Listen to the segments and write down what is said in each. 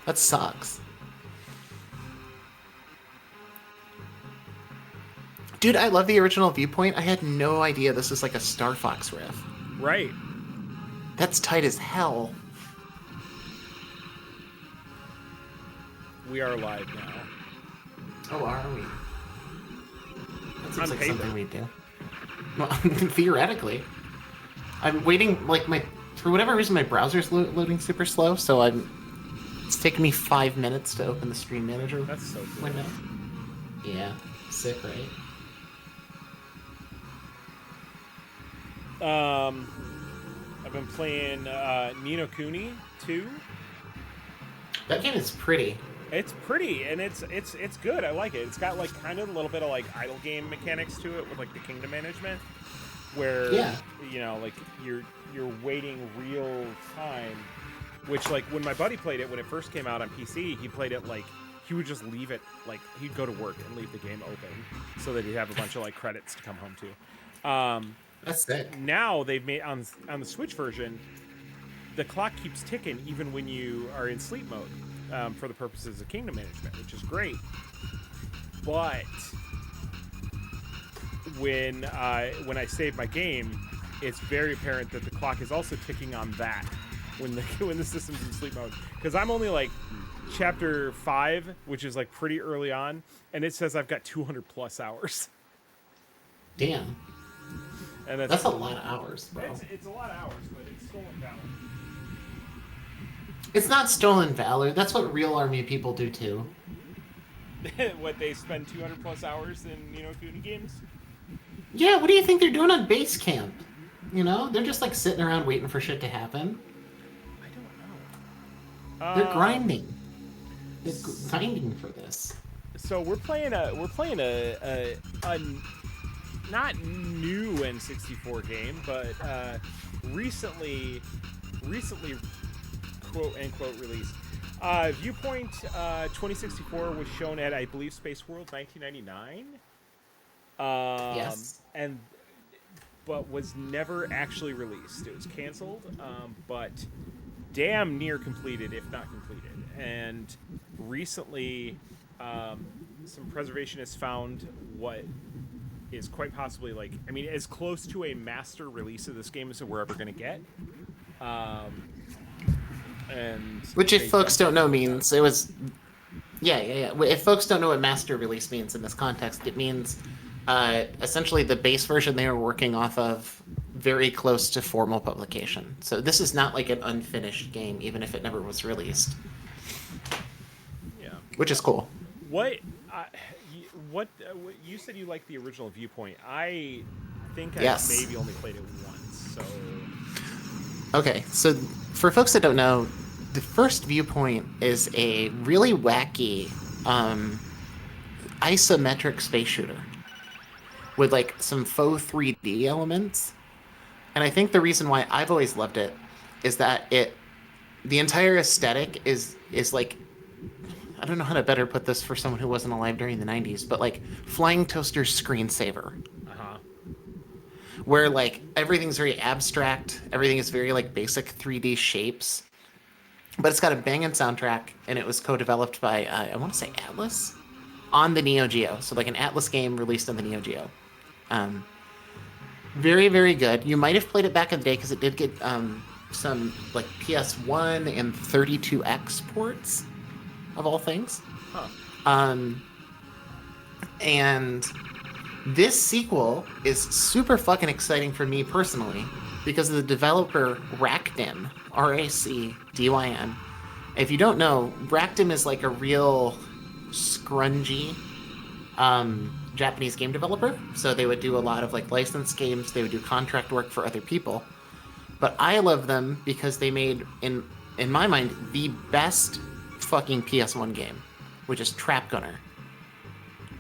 That sucks. Dude, I love the original Viewpoint. I had no idea this is like a Star Fox riff. Right. That's tight as hell. We are live now. Oh, are we? That seems On like paper. something we do. Well, theoretically. I'm waiting, like, for whatever reason, my browser's loading super slow, so it's taking me 5 minutes to open the Stream Manager That's so cool. window. Yeah, sick, right? I've been playing Ni no Kuni 2. That game is pretty. It's pretty and it's good. I like it. It's got like kind of a little bit of like idle game mechanics to it with like the kingdom management, where you know like you're waiting real time. Which like when my buddy played it when it first came out on PC, he played it like he would just leave it like he'd go to work and leave the game open so that he'd have a bunch of like credits to come home to. That's sick. Now they've made on the Switch version, the clock keeps ticking even when you are in sleep mode. For the purposes of kingdom management, which is great. But when I save my game, it's very apparent that the clock is also ticking on that when the system's in sleep mode. Because I'm only like chapter 5, which is like pretty early on, and it says I've got 200 plus hours. Damn. And that's a lot of hours, bro. It's a lot of hours, but it's stolen valor. It's not stolen valor. That's what real army people do too. What, they spend 200 plus hours in Ni no Kuni games? Yeah, what do you think they're doing on base camp? You know, they're just like sitting around waiting for shit to happen. I don't know. They're grinding. They're grinding for this. So we're playing a not new N64 game, but recently quote unquote released. Viewpoint 2064 was shown at, I believe, Space World 1999. Yes. But was never actually released. It was canceled, but damn near completed, if not completed. And recently, some preservationists found what is quite possibly like, I mean, as close to a master release of this game as we're ever going to get. And which, if folks don't know, means it was. Yeah. If folks don't know what master release means in this context, it means essentially the base version they were working off of very close to formal publication. So this is not like an unfinished game, even if it never was released. Yeah. Which is cool. What you said you liked the original Viewpoint. I think I maybe only played it once. So. Okay, so for folks that don't know, the first Viewpoint is a really wacky isometric space shooter with like some faux 3D elements. And I think the reason why I've always loved it is that the entire aesthetic is like, I don't know how to better put this for someone who wasn't alive during the 90s, but like Flying Toaster's screensaver. Where like everything's very abstract, everything is very like basic 3D shapes, but it's got a banging soundtrack, and it was co-developed by I want to say Atlas on the Neo Geo, so like an Atlas game released on the Neo Geo. Very, very good. You might have played it back in the day because it did get some like PS1 and 32X ports of all things. And this sequel is super fucking exciting for me personally because of the developer Racdym, Racdym. If you don't know, Racdym is like a real scrungy Japanese game developer. So they would do a lot of like licensed games. They would do contract work for other people. But I love them because they made, in my mind, the best fucking PS1 game, which is Trap Gunner.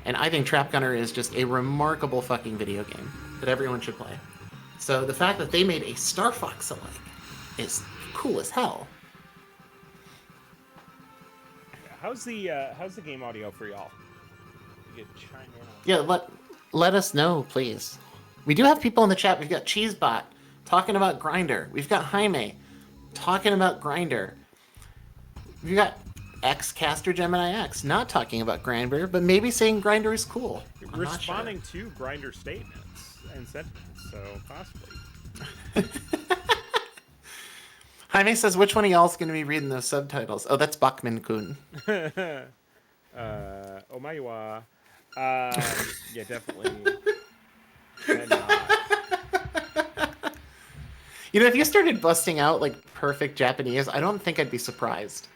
And I think Trap Gunner is just a remarkable fucking video game that everyone should play. So the fact that they made a Star Fox alike is cool as hell. How's the game audio for y'all? You get chime in on. Yeah, let us know, please. We do have people in the chat. We've got Cheesebot talking about Grinder. We've got Jaime talking about Grinder. We've got Caster Gemini X, not talking about Grindr, but maybe saying Grindr is cool. Responding to Grindr statements and sentiments, so possibly. Jaime says, which one of y'all is going to be reading those subtitles? Oh, that's Bachman-kun. Omaiwa. Yeah, definitely. Cannot. You know, if you started busting out, like, perfect Japanese, I don't think I'd be surprised.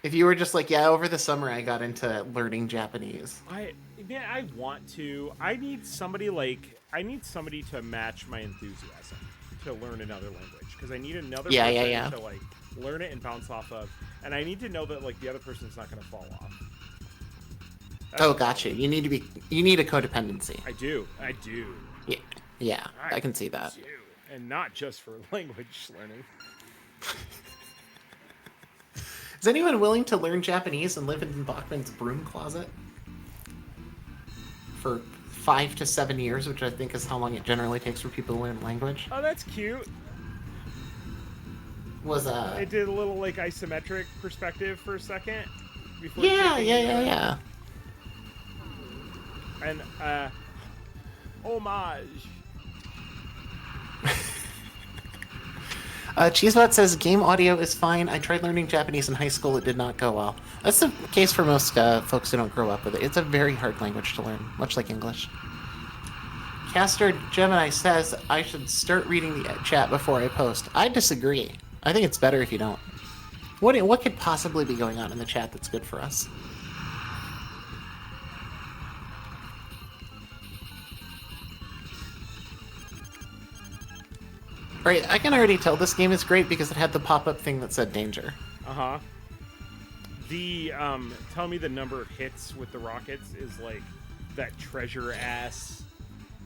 If you were just like, yeah, over the summer I got into learning Japanese. I want to. I need somebody to match my enthusiasm to learn another language, because I need another person to like learn it and bounce off of, and I need to know that like the other person's not going to fall off. That's gotcha. You need a codependency. I do. Yeah, I can see that. And not just for language learning. Is anyone willing to learn Japanese and live in Bachman's broom closet for 5 to 7 years, which I think is how long it generally takes for people to learn language? Oh, that's cute. It did a little like isometric perspective for a second. Before yeah. And homage. Cheesebot says, game audio is fine. I tried learning Japanese in high school. It did not go well. That's the case for most folks who don't grow up with it. It's a very hard language to learn, much like English. Caster Gemini says, I should start reading the chat before I post. I disagree. I think it's better if you don't. What could possibly be going on in the chat that's good for us? Right, I can already tell this game is great because it had the pop-up thing that said danger. Uh-huh. The, tell me the number of hits with the rockets is, like, that treasure-ass,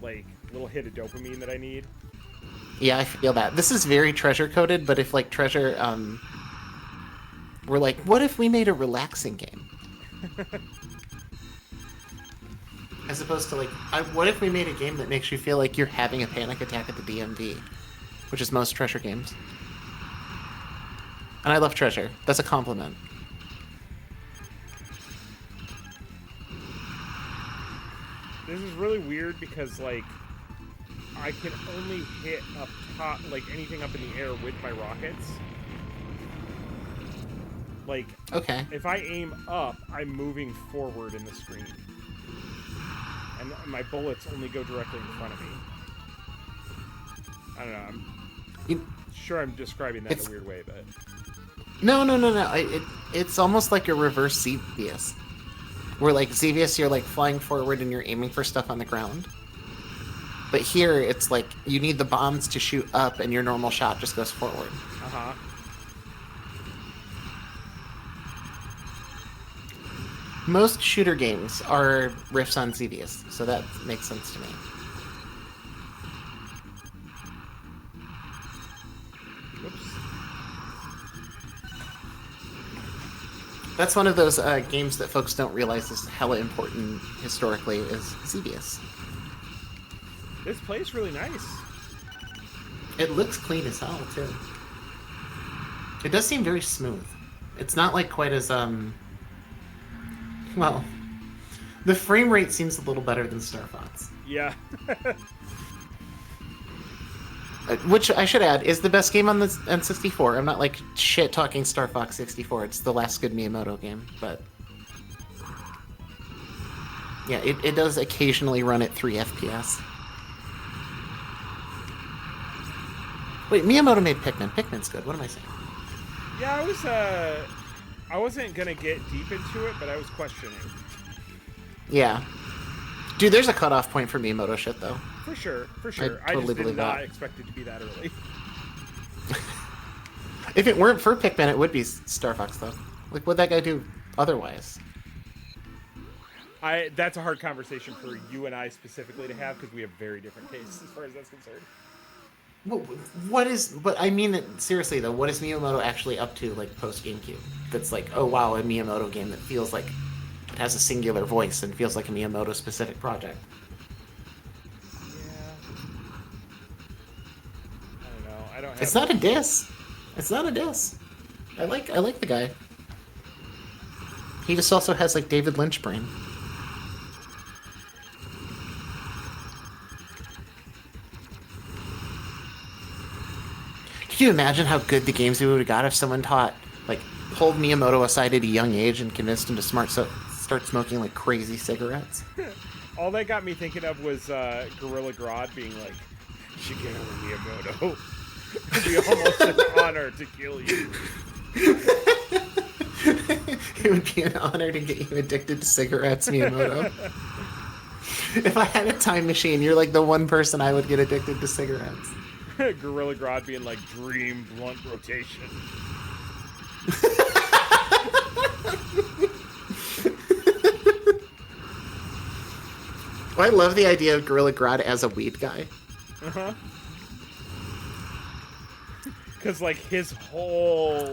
like, little hit of dopamine that I need. Yeah, I feel that. This is very treasure-coded, but if, like, treasure, we're like, what if we made a relaxing game? As opposed to, like, what if we made a game that makes you feel like you're having a panic attack at the DMV? Which is most treasure games. And I love treasure. That's a compliment. This is really weird because, like, I can only hit up top, like, anything up in the air with my rockets. Like, okay. If I aim up, I'm moving forward in the screen. And my bullets only go directly in front of me. I don't know. Sure, I'm describing that in a weird way, but... No. It's almost like a reverse Xevious. Where, like, Xevious, you're, like, flying forward and you're aiming for stuff on the ground. But here, it's like, you need the bombs to shoot up and your normal shot just goes forward. Uh-huh. Most shooter games are riffs on Xevious, so that makes sense to me. That's one of those games that folks don't realize is hella important historically, is Xevious. This plays really nice. It looks clean as hell, too. It does seem very smooth. It's not like quite as, well, the frame rate seems a little better than Star Fox. Yeah. Which, I should add, is the best game on the N64. I'm not, like, shit-talking Star Fox 64. It's the last good Miyamoto game, but... yeah, it does occasionally run at 3 FPS. Wait, Miyamoto made Pikmin. Pikmin's good. What am I saying? Yeah, I wasn't gonna get deep into it, but I was questioning. Yeah. Dude, there's a cutoff point for Miyamoto shit, though. For sure. I totally just did not that. expect it to be that early. If it weren't for Pikmin, it would be Star Fox, though. Like, what'd that guy do otherwise? That's a hard conversation for you and I specifically to have, because we have very different tastes as far as that's concerned. But I mean it seriously, though, what is Miyamoto actually up to, like, post-GameCube? That's like, oh wow, a Miyamoto game that feels like it has a singular voice and feels like a Miyamoto-specific project. I don't know. I don't have... It's not a diss. It's not a diss. I like the guy. He just also has like David Lynch brain. Could you imagine how good the games we would have got if someone pulled Miyamoto aside at a young age and convinced him to start smoking like crazy cigarettes? All that got me thinking of was Gorilla Grodd being like, Shigeru Miyamoto, it'd be almost an honor to kill you. It would be an honor to get you addicted to cigarettes, Miyamoto. If I had a time machine, you're like the one person I would get addicted to cigarettes. Gorilla Grodd being like, dream blunt rotation. I love the idea of Gorilla Grodd as a weed guy. Uh-huh. Because, like, his whole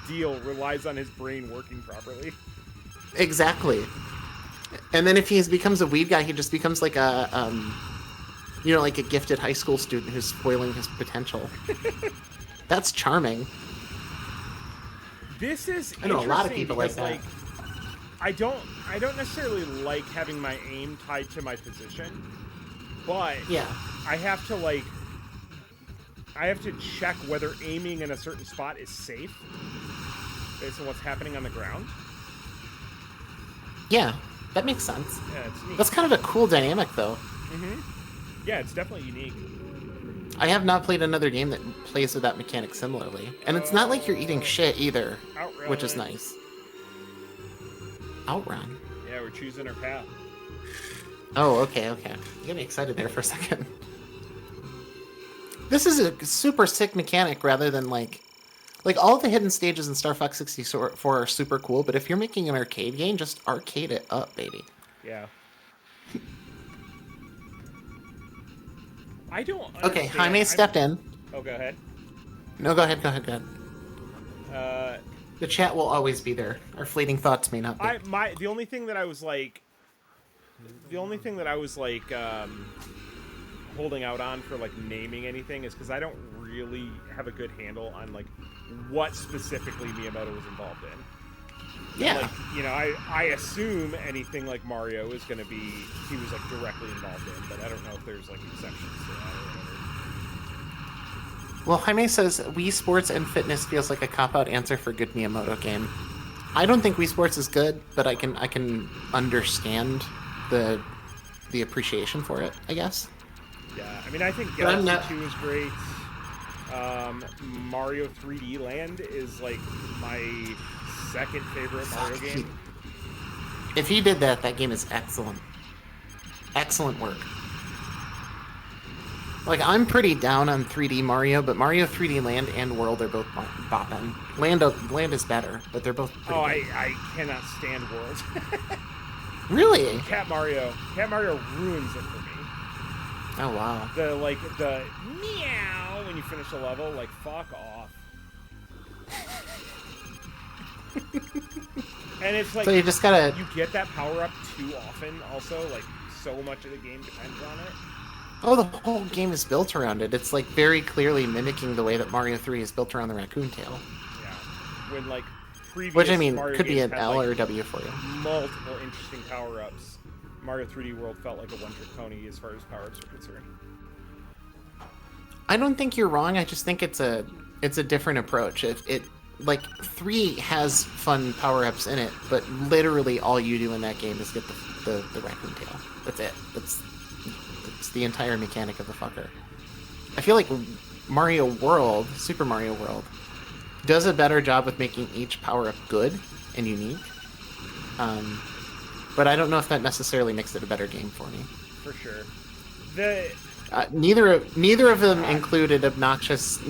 deal relies on his brain working properly. Exactly. And then if he becomes a weed guy, he just becomes like like a gifted high school student who's spoiling his potential. That's charming. This is I know a lot of people like that. Like, I don't necessarily like having my aim tied to my position, but yeah, I have to check whether aiming in a certain spot is safe based on what's happening on the ground. Yeah, that makes sense. Yeah, it's neat. That's kind of a cool dynamic, though. Mm-hmm. Yeah, it's definitely unique. I have not played another game that plays with that mechanic similarly. And it's not like you're eating shit either, Outrun. Which is nice. Outrun? Yeah, we're choosing our path. Oh, okay. You got me excited there for a second. This is a super sick mechanic rather than like all the hidden stages in Star Fox 64 are super cool, but if you're making an arcade game, just arcade it up, baby. Yeah. I don't understand. Okay, Jaime stepped in. Oh, go ahead. No, go ahead. The chat will always be there. Our fleeting thoughts may not be. The only thing that I was like holding out on for like naming anything is because I don't really have a good handle on like what specifically Miyamoto was involved in. Yeah. Like, I assume anything like Mario is going to be he was like directly involved in, but I don't know if there's like exceptions to that or whatever. Well, Jaime says Wii Sports and Fitness feels like a cop-out answer for a good Miyamoto game. I don't think Wii Sports is good, but I can understand the appreciation for it, I guess. Yeah, I mean, I think Galaxy 2 is great. Mario 3D Land is like my second favorite Mario game. If he did that game is excellent. Excellent work. Like, I'm pretty down on 3D Mario, but Mario 3D Land and World are both bopping. Land is better, but they're both pretty good. I cannot stand World. Really? Cat Mario ruins it for me. Oh, wow. The meow when you finish a level, like, fuck off. And it's like, so you just gotta... You get that power-up too often, also. Like, so much of the game depends on it. Oh, the whole game is built around it. It's, like, very clearly mimicking the way that Mario 3 is built around the raccoon tail. Yeah. When, like, previous Which, I mean, Mario could be an had, L or a W for you. Multiple interesting power-ups. Mario 3D World felt like a one-trick pony as far as power-ups are concerned. I don't think you're wrong. I just think it's a different approach. It 3 has fun power-ups in it, but literally all you do in that game is get the raccoon tail. That's it. It's the entire mechanic of the fucker. I feel like Super Mario World, does a better job with making each power-up good and unique. But I don't know if that necessarily makes it a better game for me. For sure. Neither of them included obnoxious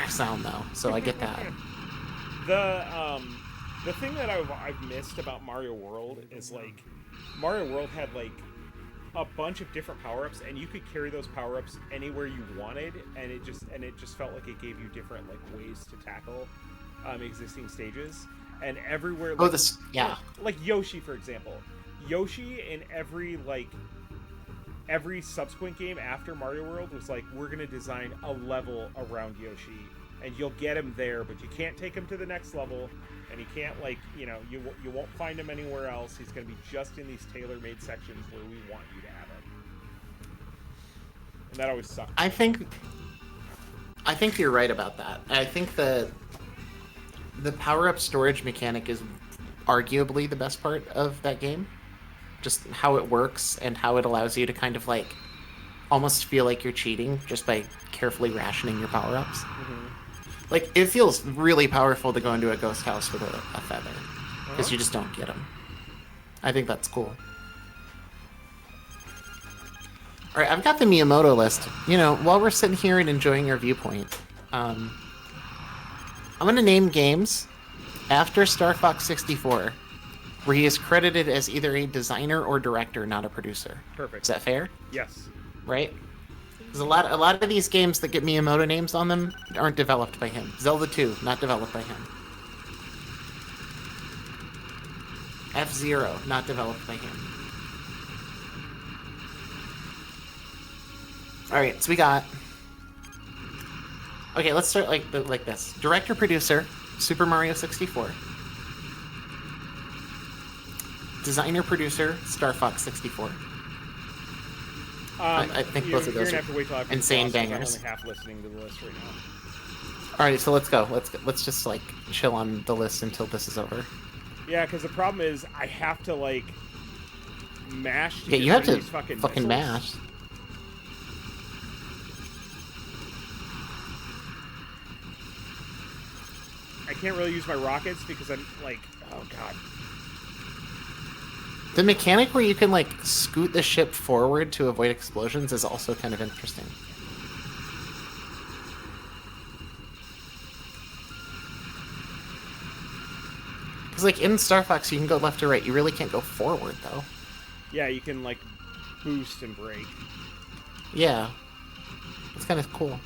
sound though, so I get that. The thing that I've missed about Mario World is like Mario World had like a bunch of different power-ups, and you could carry those power-ups anywhere you wanted, and it just felt like it gave you different like ways to tackle existing stages, and everywhere. Like, like Yoshi, for example. Yoshi in every subsequent game after Mario World was like, we're gonna design a level around Yoshi and you'll get him there, but you can't take him to the next level, and he can't, like, you know, you won't find him anywhere else. He's going to be just in these tailor-made sections where we want you to have him. And that always sucks. I think you're right about that. I think the power-up storage mechanic is arguably the best part of that game. Just how it works and how it allows you to kind of, like, almost feel like you're cheating just by carefully rationing your power-ups. Mm-hmm. Like, it feels really powerful to go into a ghost house with a feather, because you just don't get them. I think that's cool. All right, I've got the Miyamoto list. You know, while we're sitting here and enjoying our Viewpoint, I'm going to name games after Star Fox 64 where he is credited as either a designer or director, not a producer. Perfect. Is that fair? Yes. Right? Because a lot of these games that get Miyamoto names on them aren't developed by him. Zelda 2, not developed by him. F-Zero, not developed by him. Alright, so we got... Okay, let's start like this. Director, producer, Super Mario 64. Designer, producer, Star Fox 64. I think both of those are insane bangers. I'm only half listening to the list right now. All right, so let's go. Let's just like chill on the list until this is over. Yeah, because the problem is I have to like mash. Yeah, you have to fucking mash. I can't really use my rockets because I'm like, oh god. The mechanic where you can, like, scoot the ship forward to avoid explosions is also kind of interesting. Because, like, in Star Fox, you can go left or right. You really can't go forward, though. Yeah, you can, like, boost and brake. Yeah. It's kind of cool.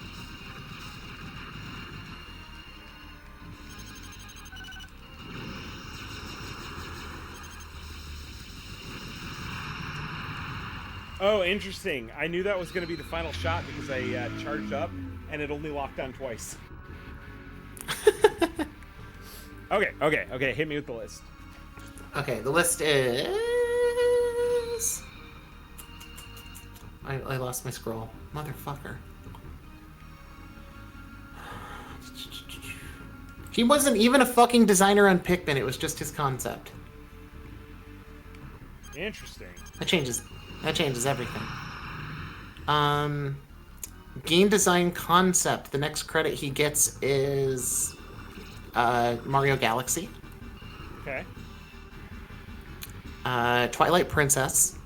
Oh, interesting. I knew that was going to be the final shot because I charged up, and it only locked on twice. Okay. Hit me with the list. Okay, the list is... I lost my scroll. Motherfucker. He wasn't even a fucking designer on Pikmin. It was just his concept. Interesting. That changes everything. Game design concept. The next credit he gets is Mario Galaxy. Okay. Twilight Princess.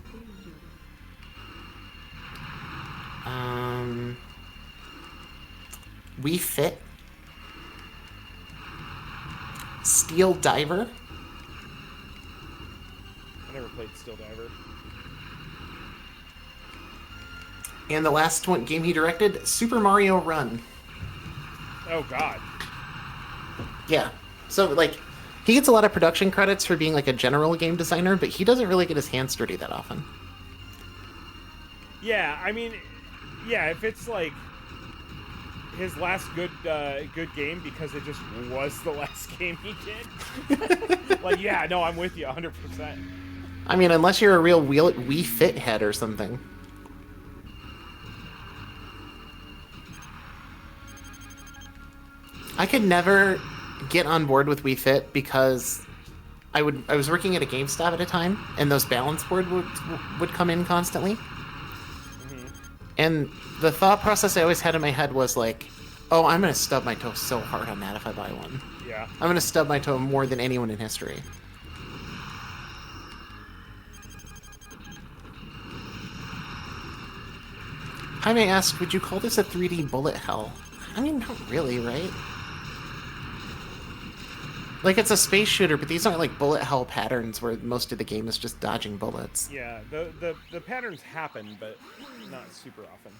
Wii Fit. Steel Diver. I never played Steel Diver. And the last one game he directed, Super Mario Run. Oh god. Yeah. So, like, he gets a lot of production credits for being, like, a general game designer, but he doesn't really get his hands dirty that often. Yeah, I mean, yeah, if it's, like, his last good game because it just was the last game he did. Like, yeah, no, I'm with you 100%. I mean, unless you're a real Wii Fit head or something. I could never get on board with Wii Fit because I was working at a GameStop at a time, and those balance boards would come in constantly. Mm-hmm. And the thought process I always had in my head was like, oh, I'm going to stub my toe so hard on that if I buy one. Yeah. I'm going to stub my toe more than anyone in history. Jaime asked, would you call this a 3D bullet hell? I mean, not really, right? Like, it's a space shooter, but these aren't like bullet hell patterns where most of the game is just dodging bullets. Yeah, the patterns happen, but not super often.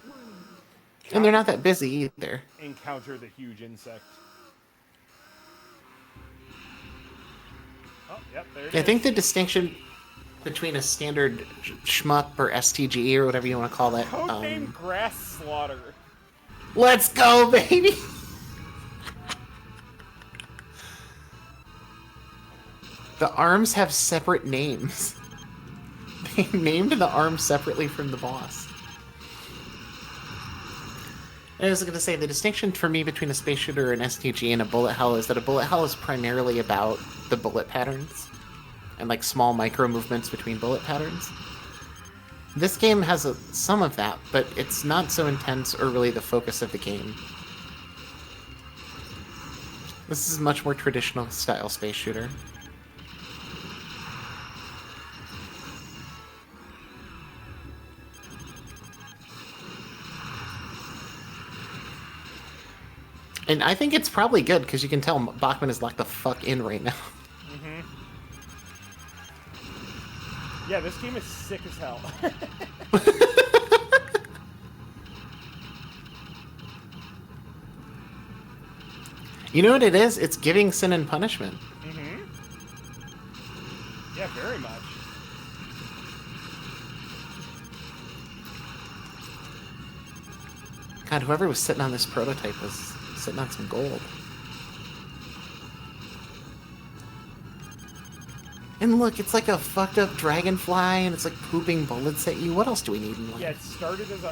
And they're not that busy either. Encounter the huge insect. Oh, yep, there it is. I think the distinction between a standard shmup or STG or whatever you want to call it. Codename Grass Slaughter. Let's go, baby! The arms have separate names. They named the arms separately from the boss. And I was going to say, the distinction for me between a space shooter, an STG, and a bullet hell is that a bullet hell is primarily about the bullet patterns and like small micro movements between bullet patterns. This game has some of that, but it's not so intense or really the focus of the game. This is a much more traditional style space shooter. And I think it's probably good, because you can tell Bachman is locked the fuck in right now. Mm-hmm. Yeah, this game is sick as hell. You know what it is? It's giving Sin and Punishment. Mm-hmm. Yeah, very much. God, whoever was sitting on this prototype was sitting on some gold. And look, it's like a fucked up dragonfly, and it's like pooping bullets at you. What else do we need in life? Yeah, it started as a...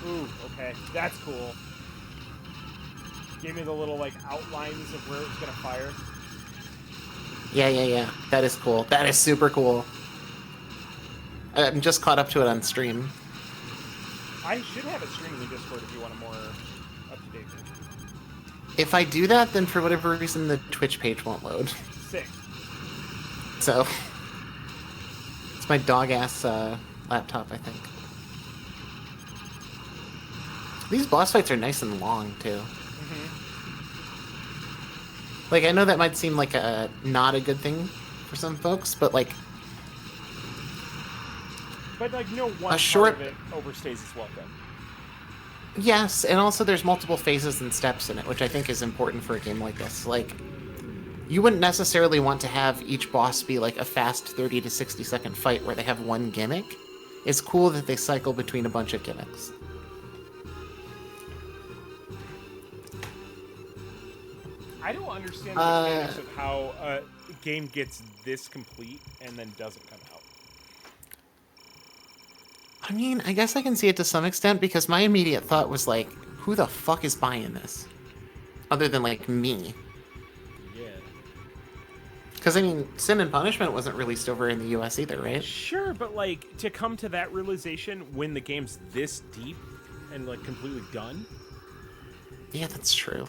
Ooh, okay. That's cool. Gave me the little, like, outlines of where it was gonna fire. Yeah. That is cool. That is super cool. I'm just caught up to it on stream. I should have it streaming in Discord if you want a more up-to-date version. If I do that, then for whatever reason, the Twitch page won't load. Sick. So, it's my dog-ass laptop, I think. These boss fights are nice and long, too. Mm-hmm. Like, I know that might seem like not a good thing for some folks, but, like... But, like, no one part of it overstays its welcome. Yes, and also there's multiple phases and steps in it, which I think is important for a game like this. Like, you wouldn't necessarily want to have each boss be like a fast 30 to 60 second fight where they have one gimmick. It's cool that they cycle between a bunch of gimmicks. I don't understand the mechanics of how a game gets this complete and then doesn't come out. I mean, I guess I can see it to some extent, because my immediate thought was like, who the fuck is buying this? Other than, like, me. Yeah. Because, I mean, Sin and Punishment wasn't released over in the US either, right? Sure, but, like, to come to that realization when the game's this deep and, like, completely done? Yeah, that's true.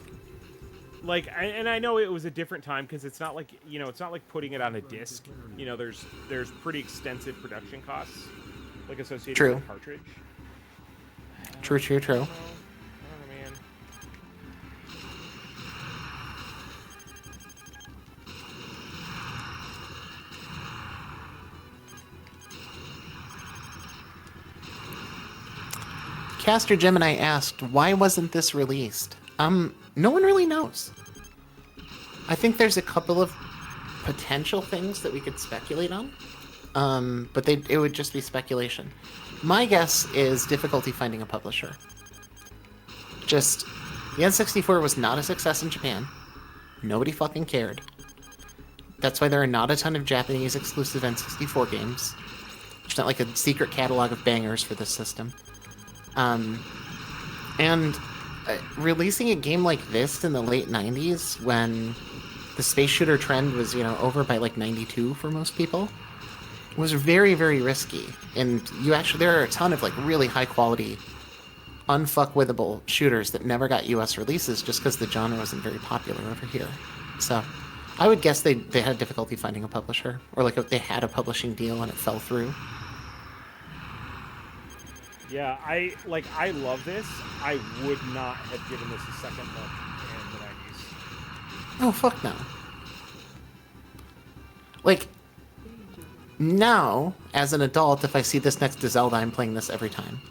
Like, and I know it was a different time, because it's not like, you know, it's not like putting it on a disc. You know, there's pretty extensive production costs, like, associated with the cartridge. True. I don't know, man. Caster Gemini asked, why wasn't this released? No one really knows. I think there's a couple of potential things that we could speculate on. But it would just be speculation. My guess is difficulty finding a publisher. Just, the N64 was not a success in Japan. Nobody fucking cared. That's why there are not a ton of Japanese exclusive N64 games. There's not like a secret catalog of bangers for this system. Releasing a game like this in the late 90s, when the space shooter trend was, you know, over by like 92 for most people, was very, very risky. And there are a ton of like really high quality, unfuckwithable shooters that never got US releases just because the genre wasn't very popular over here. So I would guess they had difficulty finding a publisher, or like they had a publishing deal and it fell through. Yeah, I love this. I would not have given this a second look in the 90s. Oh, fuck no. Like, now, as an adult, if I see this next to Zelda, I'm playing this every time.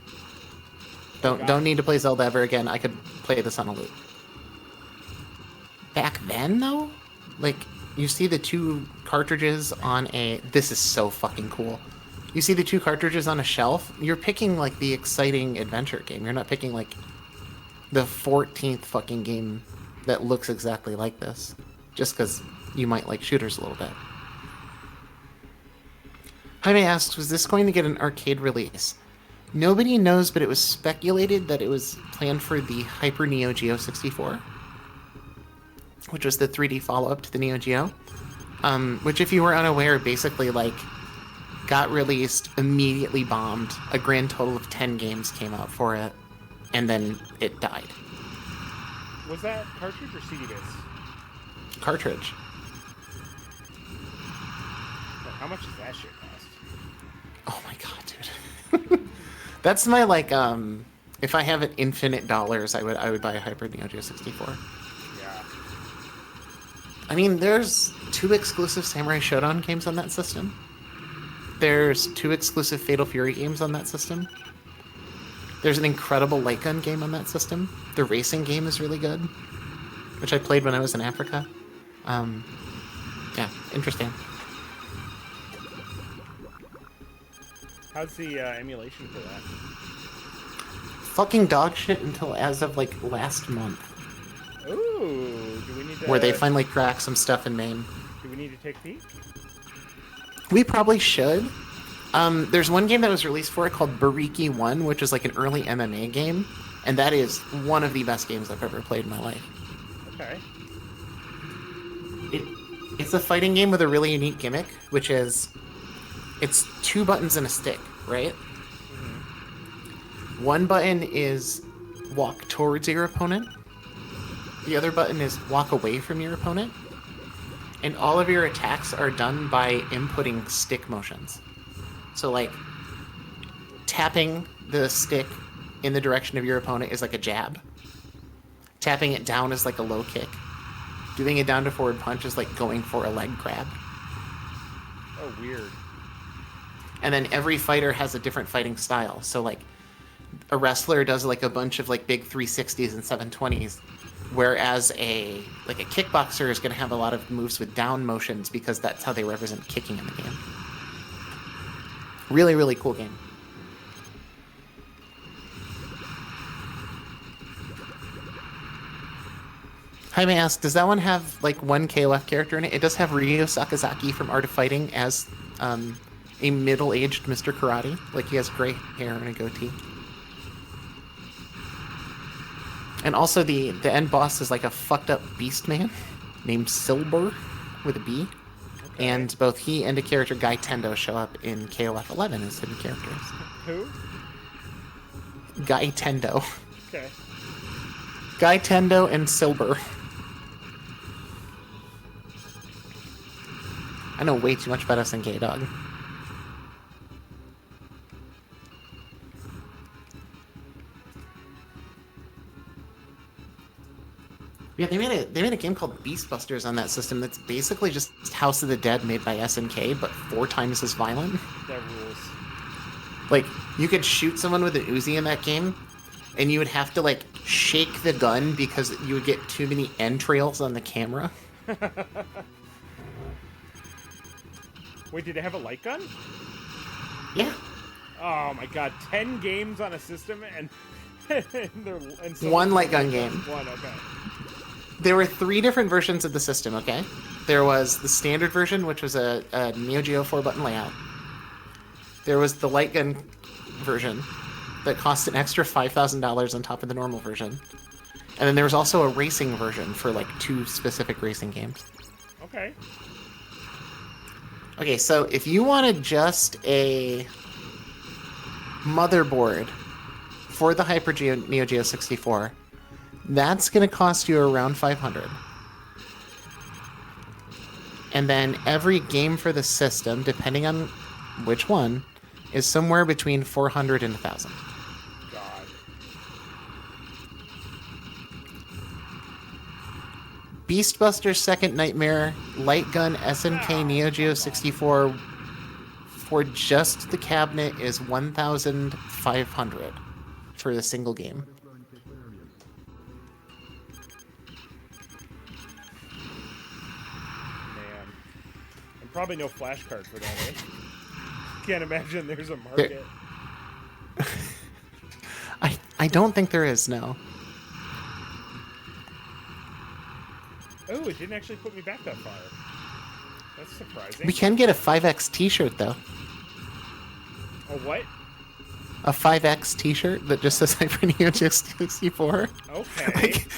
Don't need to play Zelda ever again. I could play this on a loop. Back then, though, like, you see the two cartridges on a... This is so fucking cool. You see the two cartridges on a shelf, you're picking, like, the exciting adventure game. You're not picking, like, the 14th fucking game that looks exactly like this. Just because you might like shooters a little bit. Jaime asks, was this going to get an arcade release? Nobody knows, but it was speculated that it was planned for the Hyper Neo Geo 64, which was the 3D follow-up to the Neo Geo. Which, if you were unaware, basically, like, got released, immediately bombed. A grand total of 10 games came out for it, and then it died. Was that cartridge or CD-based? Cartridge. Well, how much does that shit cost? Oh my god, dude. That's my, like, if I have an infinite dollars, I would buy a Hyper Neo Geo 64. Yeah. I mean, there's 2 exclusive Samurai Shodown games on that system. There's 2 exclusive Fatal Fury games on that system. There's an incredible light gun game on that system. The racing game is really good, which I played when I was in Africa. Yeah, interesting. How's the emulation for that? Fucking dog shit until as of, like, last month. Ooh, do we need to... Where they finally cracked some stuff in MAME. Do we need to take a peek? We probably should. There's one game that was released for it called Bariki 1, which is like an early MMA game, and that is one of the best games I've ever played in my life. Okay. It's a fighting game with a really unique gimmick, which is it's 2 buttons and a stick, right? Mm-hmm. One button is walk towards your opponent. The other button is walk away from your opponent. And all of your attacks are done by inputting stick motions. So, like, tapping the stick in the direction of your opponent is like a jab. Tapping it down is like a low kick. Doing a down to forward punch is like going for a leg grab. Oh, weird. And then every fighter has a different fighting style. So, like, a wrestler does like a bunch of like big 360s and 720s, whereas a kickboxer is going to have a lot of moves with down motions because that's how they represent kicking in the game. Really, really cool game. Jaime asks, does that one have like one KOF character in it? It does have Ryo Sakazaki from Art of Fighting as a middle-aged Mr. Karate. Like, he has gray hair and a goatee. And also the end boss is like a fucked up beast man named Silber with a B. Okay. And both he and a character Guy Tendo show up in KOF 11 as hidden characters. Who? Guy Tendo. Okay. Guy Tendo and Silber. I know way too much about SNK, dog. Yeah, they made a game called Beastbusters on that system that's basically just House of the Dead made by SNK, but 4 times as violent. That rules. Like, you could shoot someone with an Uzi in that game, and you would have to, like, shake the gun because you would get too many entrails on the camera. Wait, did it have a light gun? Yeah. Oh my god, 10 games on a system and... One light gun game. One, okay. There were 3 different versions of the system, okay? There was the standard version, which was a Neo Geo 4-button layout. There was the light gun version that cost an extra $5,000 on top of the normal version. And then there was also a racing version for, like, 2 specific racing games. Okay. Okay, so if you wanted just a motherboard for the Hyper Neo Geo 64, that's going to cost you around $500. And then every game for the system, depending on which one, is somewhere between $400 and $1,000. God. Beastbuster's Second Nightmare, Light Gun, SNK Neo Geo 64 for just the cabinet is $1,500 for the single game. Man. And probably no flash card for that, eh? Can't imagine there's a market. I don't think there is, no. Oh, it didn't actually put me back that far. That's surprising. We can get a 5X t-shirt, though. A what? A 5X T-shirt that just says Hyper Neo Geo 64. Okay. Like,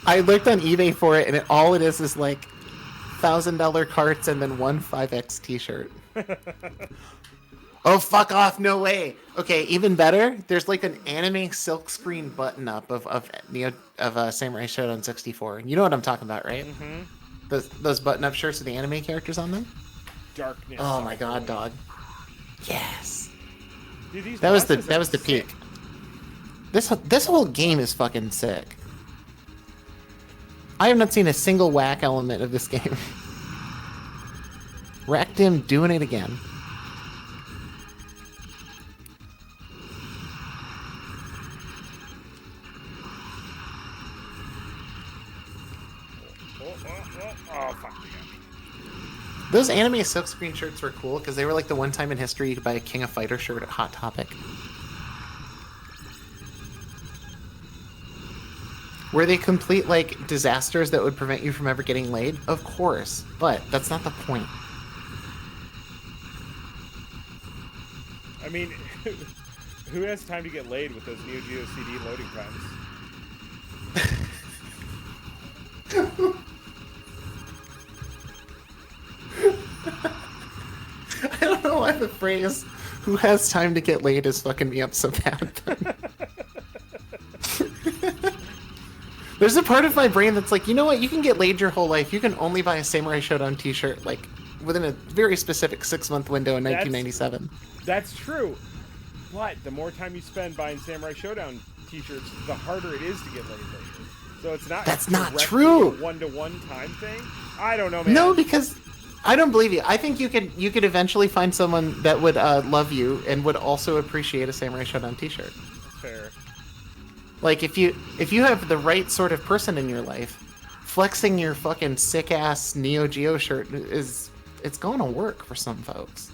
I looked on eBay for it, and all it is like $1,000 carts and then one 5X T-shirt. Oh, fuck off! No way. Okay, even better. There's like an anime silkscreen button up of Samurai Shodown 64. You know what I'm talking about, right? Mm-hmm. Those button up shirts with the anime characters on them. Darkness. Oh my god, dog. Yes. Dude, that was the peak. This whole game is fucking sick. I have not seen a single whack element of this game. Wrecked him doing it again. Oh, fuck me. Those anime silkscreen shirts were cool because they were like the one time in history you could buy a King of Fighter shirt at Hot Topic. Were they complete like disasters that would prevent you from ever getting laid? Of course, but that's not the point. I mean, who has time to get laid with those Neo Geo CD loading times? I don't know why the phrase "who has time to get laid" is fucking me up so bad. There's a part of my brain that's like, you know what? You can get laid your whole life. You can only buy a Samurai Shodown T-shirt like within a very specific 6-month window in 1997. That's true. But the more time you spend buying Samurai Shodown T-shirts, the harder it is to get laid later. So it's not. That's not true. A one-to-one time thing. I don't know, man. No, because I don't believe you. I think you could eventually find someone that would love you and would also appreciate a Samurai Shodown T-shirt. That's fair. Like if you have the right sort of person in your life, flexing your fucking sick ass Neo Geo shirt it's going to work for some folks.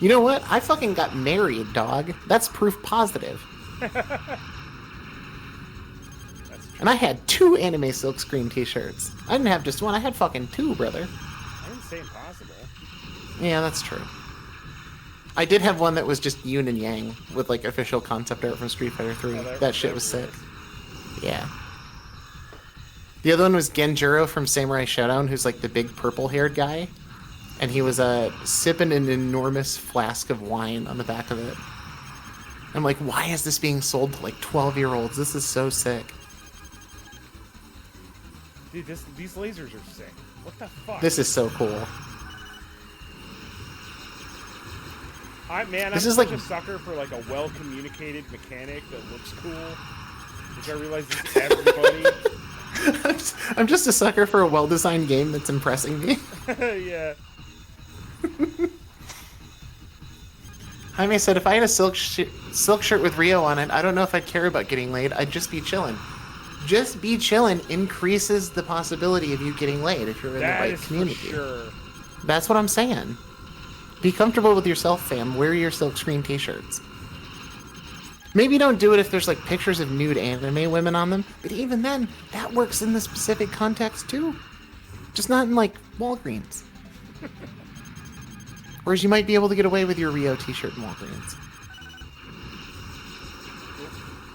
You know what? I fucking got married, dog. That's proof positive. And I had 2 anime silkscreen T-shirts. I didn't have just one. I had fucking 2, brother. I didn't say impossible. Yeah, that's true. I did have one that was just yin and yang with like official concept art from Street Fighter 3. That shit was sick. Yeah. The other one was Genjuro from Samurai Shodown, who's like the big purple-haired guy. And he was sipping an enormous flask of wine on the back of it. I'm like, why is this being sold to like 12-year-olds? This is so sick. Dude, these lasers are sick. What the fuck? This is so cool. I'm such a sucker for like a well-communicated mechanic that looks cool. Which I realize is everybody. I'm just a sucker for a well-designed game that's impressing me. Yeah. Jaime said, if I had a silk shirt with Rio on it, I don't know if I'd care about getting laid. I'd just be chilling. Just be chilling increases the possibility of you getting laid if you're in the right community. For sure. That's what I'm saying. Be comfortable with yourself, fam. Wear your silkscreen T-shirts. Maybe don't do it if there's like pictures of nude anime women on them, but even then, that works in the specific context too. Just not in like Walgreens. Whereas you might be able to get away with your Rio T-shirt in Walgreens.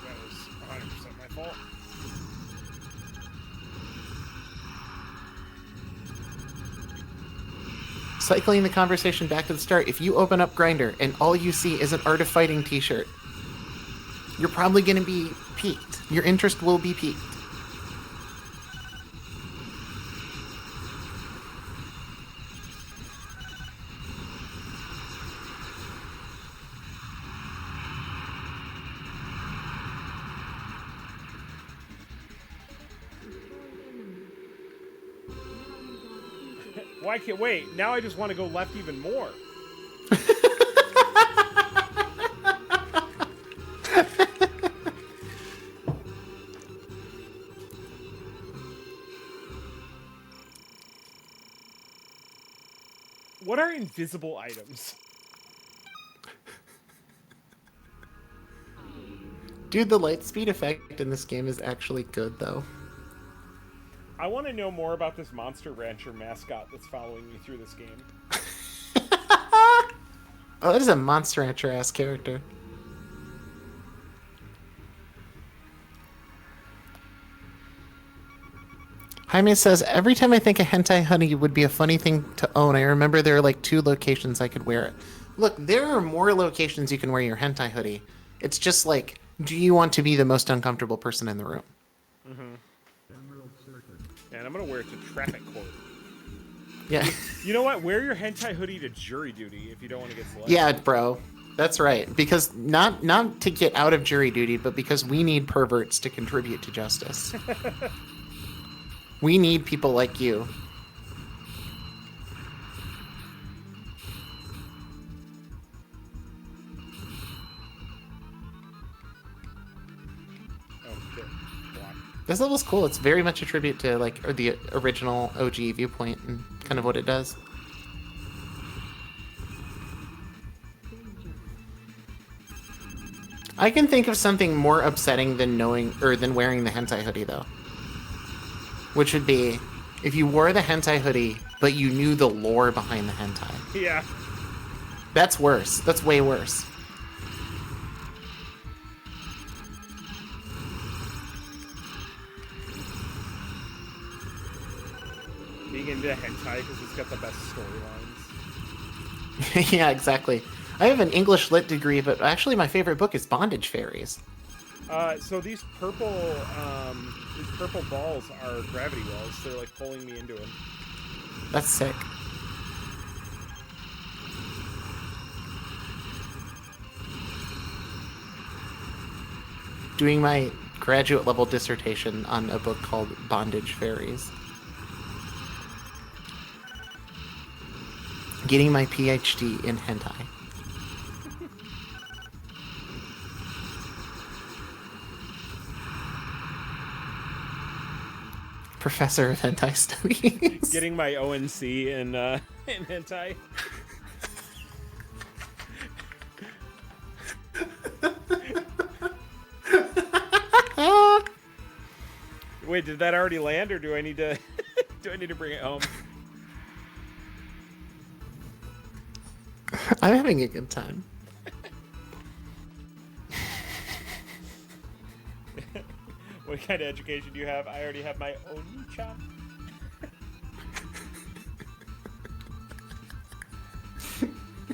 That was 100% my fault. Cycling the conversation back to the start, if you open up Grindr and all you see is an Art of Fighting T-shirt, you're probably going to be piqued. Your interest will be piqued. Why can't wait? Now I just want to go left even more. What are invisible items? Dude, the light speed effect in this game is actually good, though. I want to know more about this Monster Rancher mascot that's following me through this game. Oh, that is a Monster Rancher ass character. Jaime says, every time I think a hentai hoodie would be a funny thing to own, I remember there are like 2 locations I could wear it. Look, there are more locations you can wear your hentai hoodie. It's just like, do you want to be the most uncomfortable person in the room? Mm-hmm. And I'm going to wear it to traffic court. Yeah. You know what? Wear your hentai hoodie to jury duty if you don't want to get selected. Yeah, bro. That's right. Because not to get out of jury duty, but because we need perverts to contribute to justice. We need people like you. Oh, shit. Block. This level's cool. It's very much a tribute to like the original OG Viewpoint and kind of what it does. I can think of something more upsetting than than wearing the hentai hoodie though. Which would be if you wore the hentai hoodie, but you knew the lore behind the hentai. Yeah. That's worse. That's way worse. Being into hentai because it's got the best storylines. Yeah, exactly. I have an English lit degree, but actually my favorite book is Bondage Fairies. So these purple balls are gravity wells. They're like pulling me into them. That's sick. Doing my graduate level dissertation on a book called Bondage Fairies. Getting my PhD in hentai. Professor of hentai studies. Getting my ONC in hentai. Wait, did that already land, or do I need to bring it home? I'm having a good time. What kind of education do you have? I already have my own chop.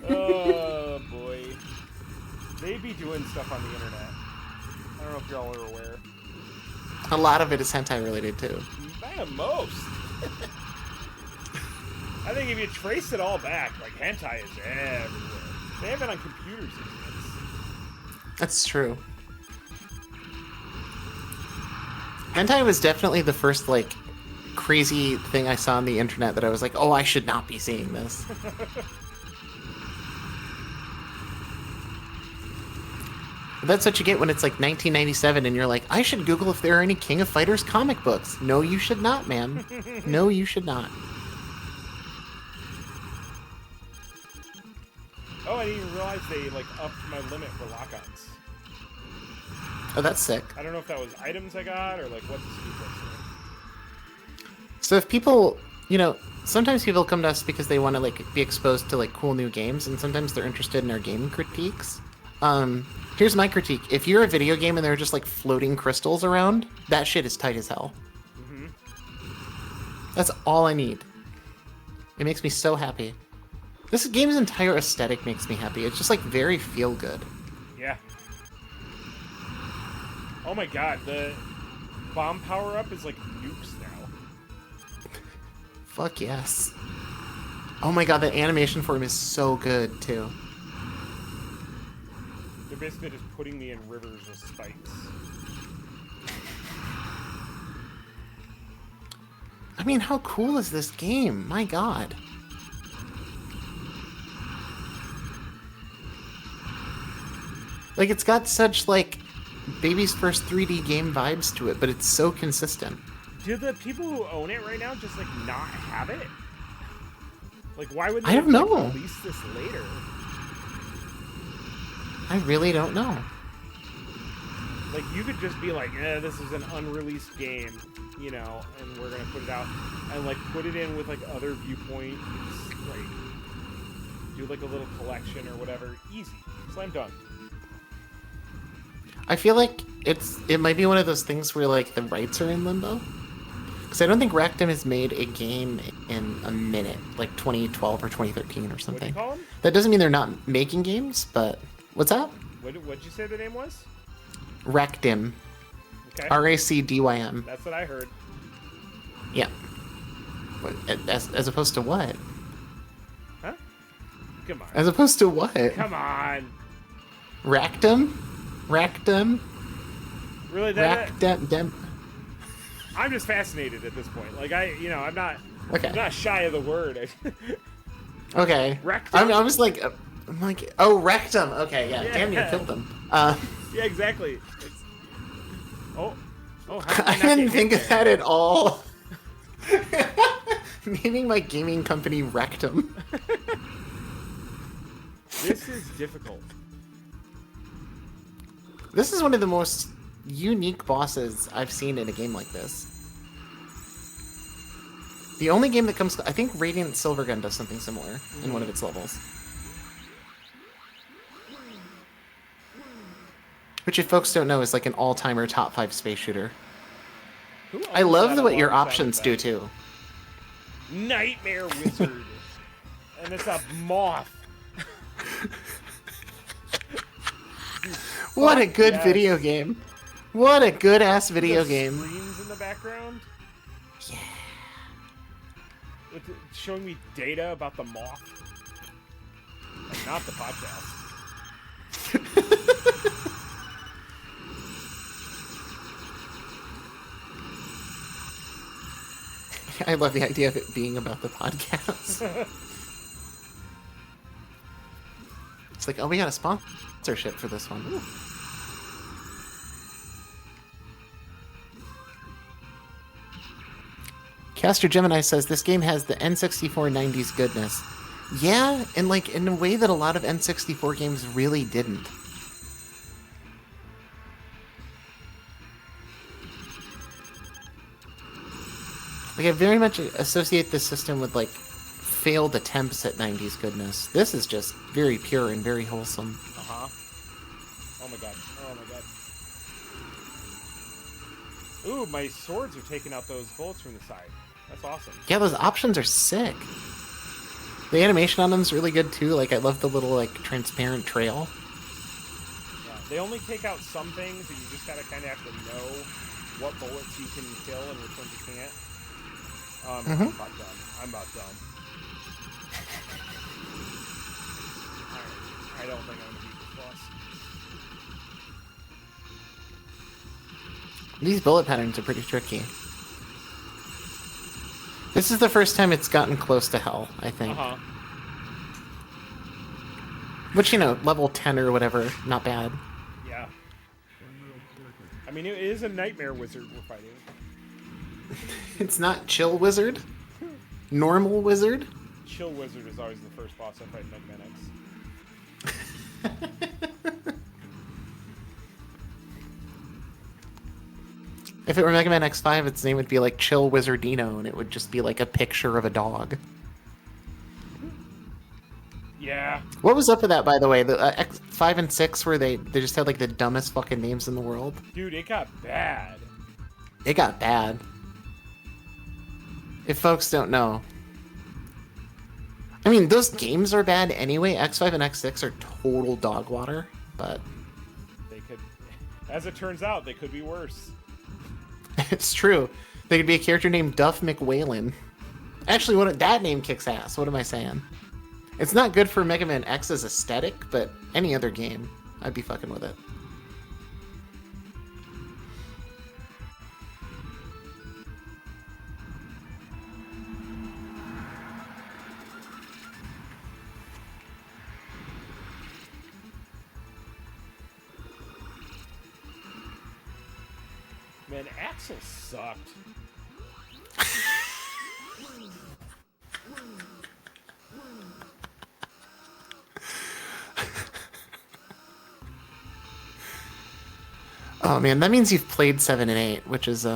Oh boy, they be doing stuff on the internet. I don't know if y'all are aware. A lot of it is hentai related too. Most. I think if you trace it all back, like hentai is everywhere. They have it on computers these days. That's true. Hentai was definitely the first, like, crazy thing I saw on the internet that I was like, oh, I should not be seeing this. That's what you get when it's, like, 1997 and you're like, I should Google if there are any King of Fighters comic books. No, you should not, man. No, you should not. Oh, I didn't even realize they, like, upped my limit for lock-ons. Oh, that's sick. I don't know if that was items I got or, like, what the speed was. So if people, you know, sometimes people come to us because they want to, like, be exposed to, like, cool new games, and sometimes they're interested in our game critiques. Here's my critique. If you're a video game and there are just, like, floating crystals around, that shit is tight as hell. Mm-hmm. That's all I need. It makes me so happy. This game's entire aesthetic makes me happy. It's just, like, very feel-good. Yeah. Oh my god, the bomb power-up is, like, nukes now. Fuck yes. Oh my god, that animation for him is so good, too. They're basically just putting me in rivers with spikes. I mean, how cool is this game? My god. Like, it's got such, like, baby's first 3D game vibes to it, but it's so consistent. Do the people who own it right now just, like, not have it? Like, why would they I don't know. Like, release this later? I really don't know. Like, you could just be like, this is an unreleased game, you know, and we're gonna put it out, and like put it in with like other Viewpoint, like do like a little collection or whatever. Easy, slam dunk. I feel like it might be one of those things where like the rights are in limbo. Because I don't think Rectum has made a game in a minute, like 2012 or 2013 or something. What do you call them? That doesn't mean they're not making games, but what's that? What'd you say the name was? Rectim. Okay. Racdym. That's what I heard. Yeah. As opposed to what? Huh? Come on. As opposed to what? Come on. Rectum? Really? Rectum. I'm just fascinated at this point. Like, I'm not. Okay. I'm not shy of the word. Okay. Rectum. I was like, I'm like, oh, rectum. Okay, yeah. Damn, you killed him. Yeah, exactly. Oh, I didn't think of that at all. Naming my gaming company Rectum. This is difficult. This is one of the most unique bosses I've seen in a game like this. The only game that comes... I think Radiant Silvergun does something similar in one of its levels. Which, if folks don't know, is like an all-timer top 5 space shooter. I love what your options do, too. Nightmare Wizard. And it's a moth. What a good video game. What a good-ass video game. Screens in the background? Yeah. With showing me data about the moth. Like, not the podcast. I love the idea of it being about the podcast. It's like, oh, we got a sponsorship for this one. Ooh. Caster Gemini says this game has the N64 90s goodness. Yeah, and like in a way that a lot of N64 games really didn't. Like, I very much associate this system with, like, failed attempts at 90s goodness. This is just very pure and very wholesome. Uh-huh. Oh my god. Oh my god. Ooh, my swords are taking out those bullets from the side. That's awesome. Yeah, those options are sick. The animation on them is really good, too. Like, I love the little, like, transparent trail. Yeah, they only take out some things, and you just gotta kind of have to know what bullets you can kill and which ones you can't. I'm about done. I'm about done. I don't think I'm gonna beat this boss. These bullet patterns are pretty tricky. This is the first time it's gotten close to hell, I think. Uh-huh. Which, you know, level 10 or whatever, not bad. Yeah. I mean, it is a nightmare wizard we're fighting. It's not Chill Wizard? Normal Wizard? Chill Wizard is always the first boss I fight in Mega Man X. If it were Mega Man X5, its name would be like Chill Wizardino, and it would just be like a picture of a dog. Yeah. What was up with that, by the way? The X5 and 6, where they just had like the dumbest fucking names in the world? Dude, it got bad. It got bad. If folks don't know. I mean, those games are bad anyway. X5 and X6 are total dog water, but... They could... As it turns out, they could be worse. It's true. They could be a character named Duff McWhalen. Actually, that name kicks ass. What am I saying? It's not good for Mega Man X's aesthetic, but any other game, I'd be fucking with it. Man, Axel sucked. Oh man, that means you've played 7 and 8, which is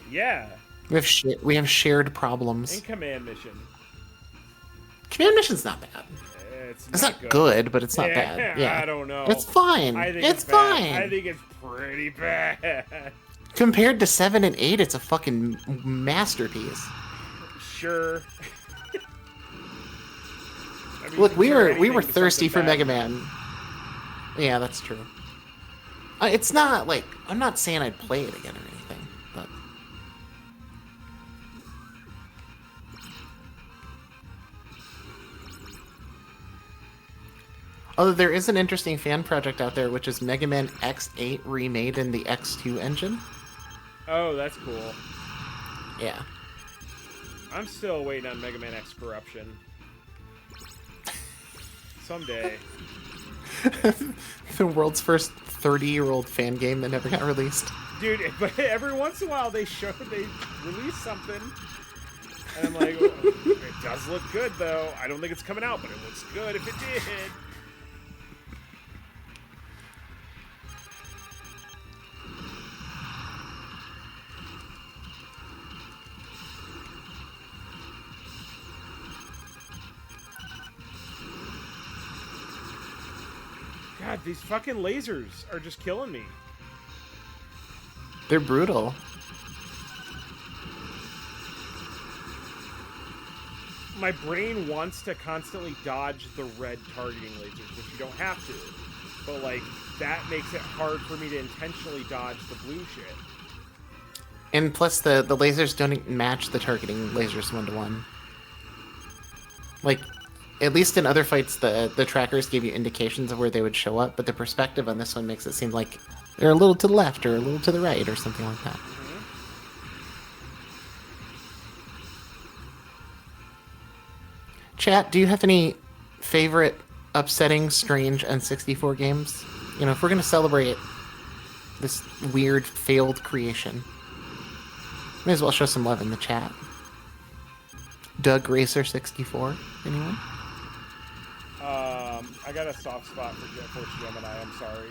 Yeah. we have shared problems. And Command Mission. Command Mission's not bad. It's not good, but it's not bad. Yeah. I don't know. It's fine. It's fine. I think it's pretty bad. Compared to 7 and 8, it's a fucking masterpiece. Sure. I mean, Look, we were thirsty for Mega Man. Yeah, that's true. It's not like I'm not saying I'd play it again or anything, but although there is an interesting fan project out there, which is Mega Man X8 remade in the X2 engine. Oh, that's cool. Yeah. I'm still waiting on Mega Man X Corruption. Someday. The world's first 30-year-old fan game that never got released. Dude, but every once in a while they release something, and I'm like, oh, it does look good though. I don't think it's coming out, but it looks good if it did. God, these fucking lasers are just killing me. They're brutal. My brain wants to constantly dodge the red targeting lasers, which you don't have to. But, like, that makes it hard for me to intentionally dodge the blue shit. And plus, the lasers don't match the targeting lasers 1-to-1. Like, at least in other fights, the trackers give you indications of where they would show up, but the perspective on this one makes it seem like they're a little to the left or a little to the right or something like that. Mm-hmm. Chat, do you have any favorite upsetting, strange N64 games? You know, if we're going to celebrate this weird, failed creation, may as well show some love in the chat. Doug Racer 64, anyone? I got a soft spot for Jet Force Gemini, I'm sorry.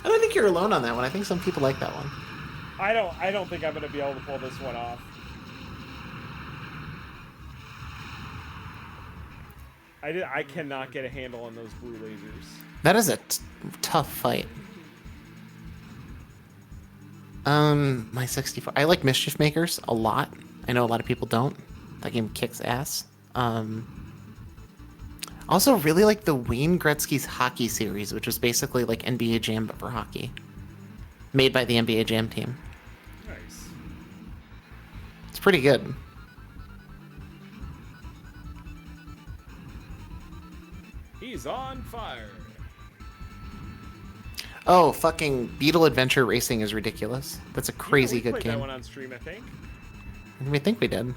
I don't think you're alone on that one. I think some people like that one. I don't think I'm going to be able to pull this one off. I cannot get a handle on those blue lasers. That is a tough fight. My 64. I like Mischief Makers a lot. I know a lot of people don't. That game kicks ass. Also really like the Wayne Gretzky's hockey series, which was basically like NBA Jam but for hockey. Made by the NBA Jam team. Nice. It's pretty good. He's on fire. Oh, fucking Beetle Adventure Racing is ridiculous. That's a crazy good played game. That one on stream, I think. We think we did.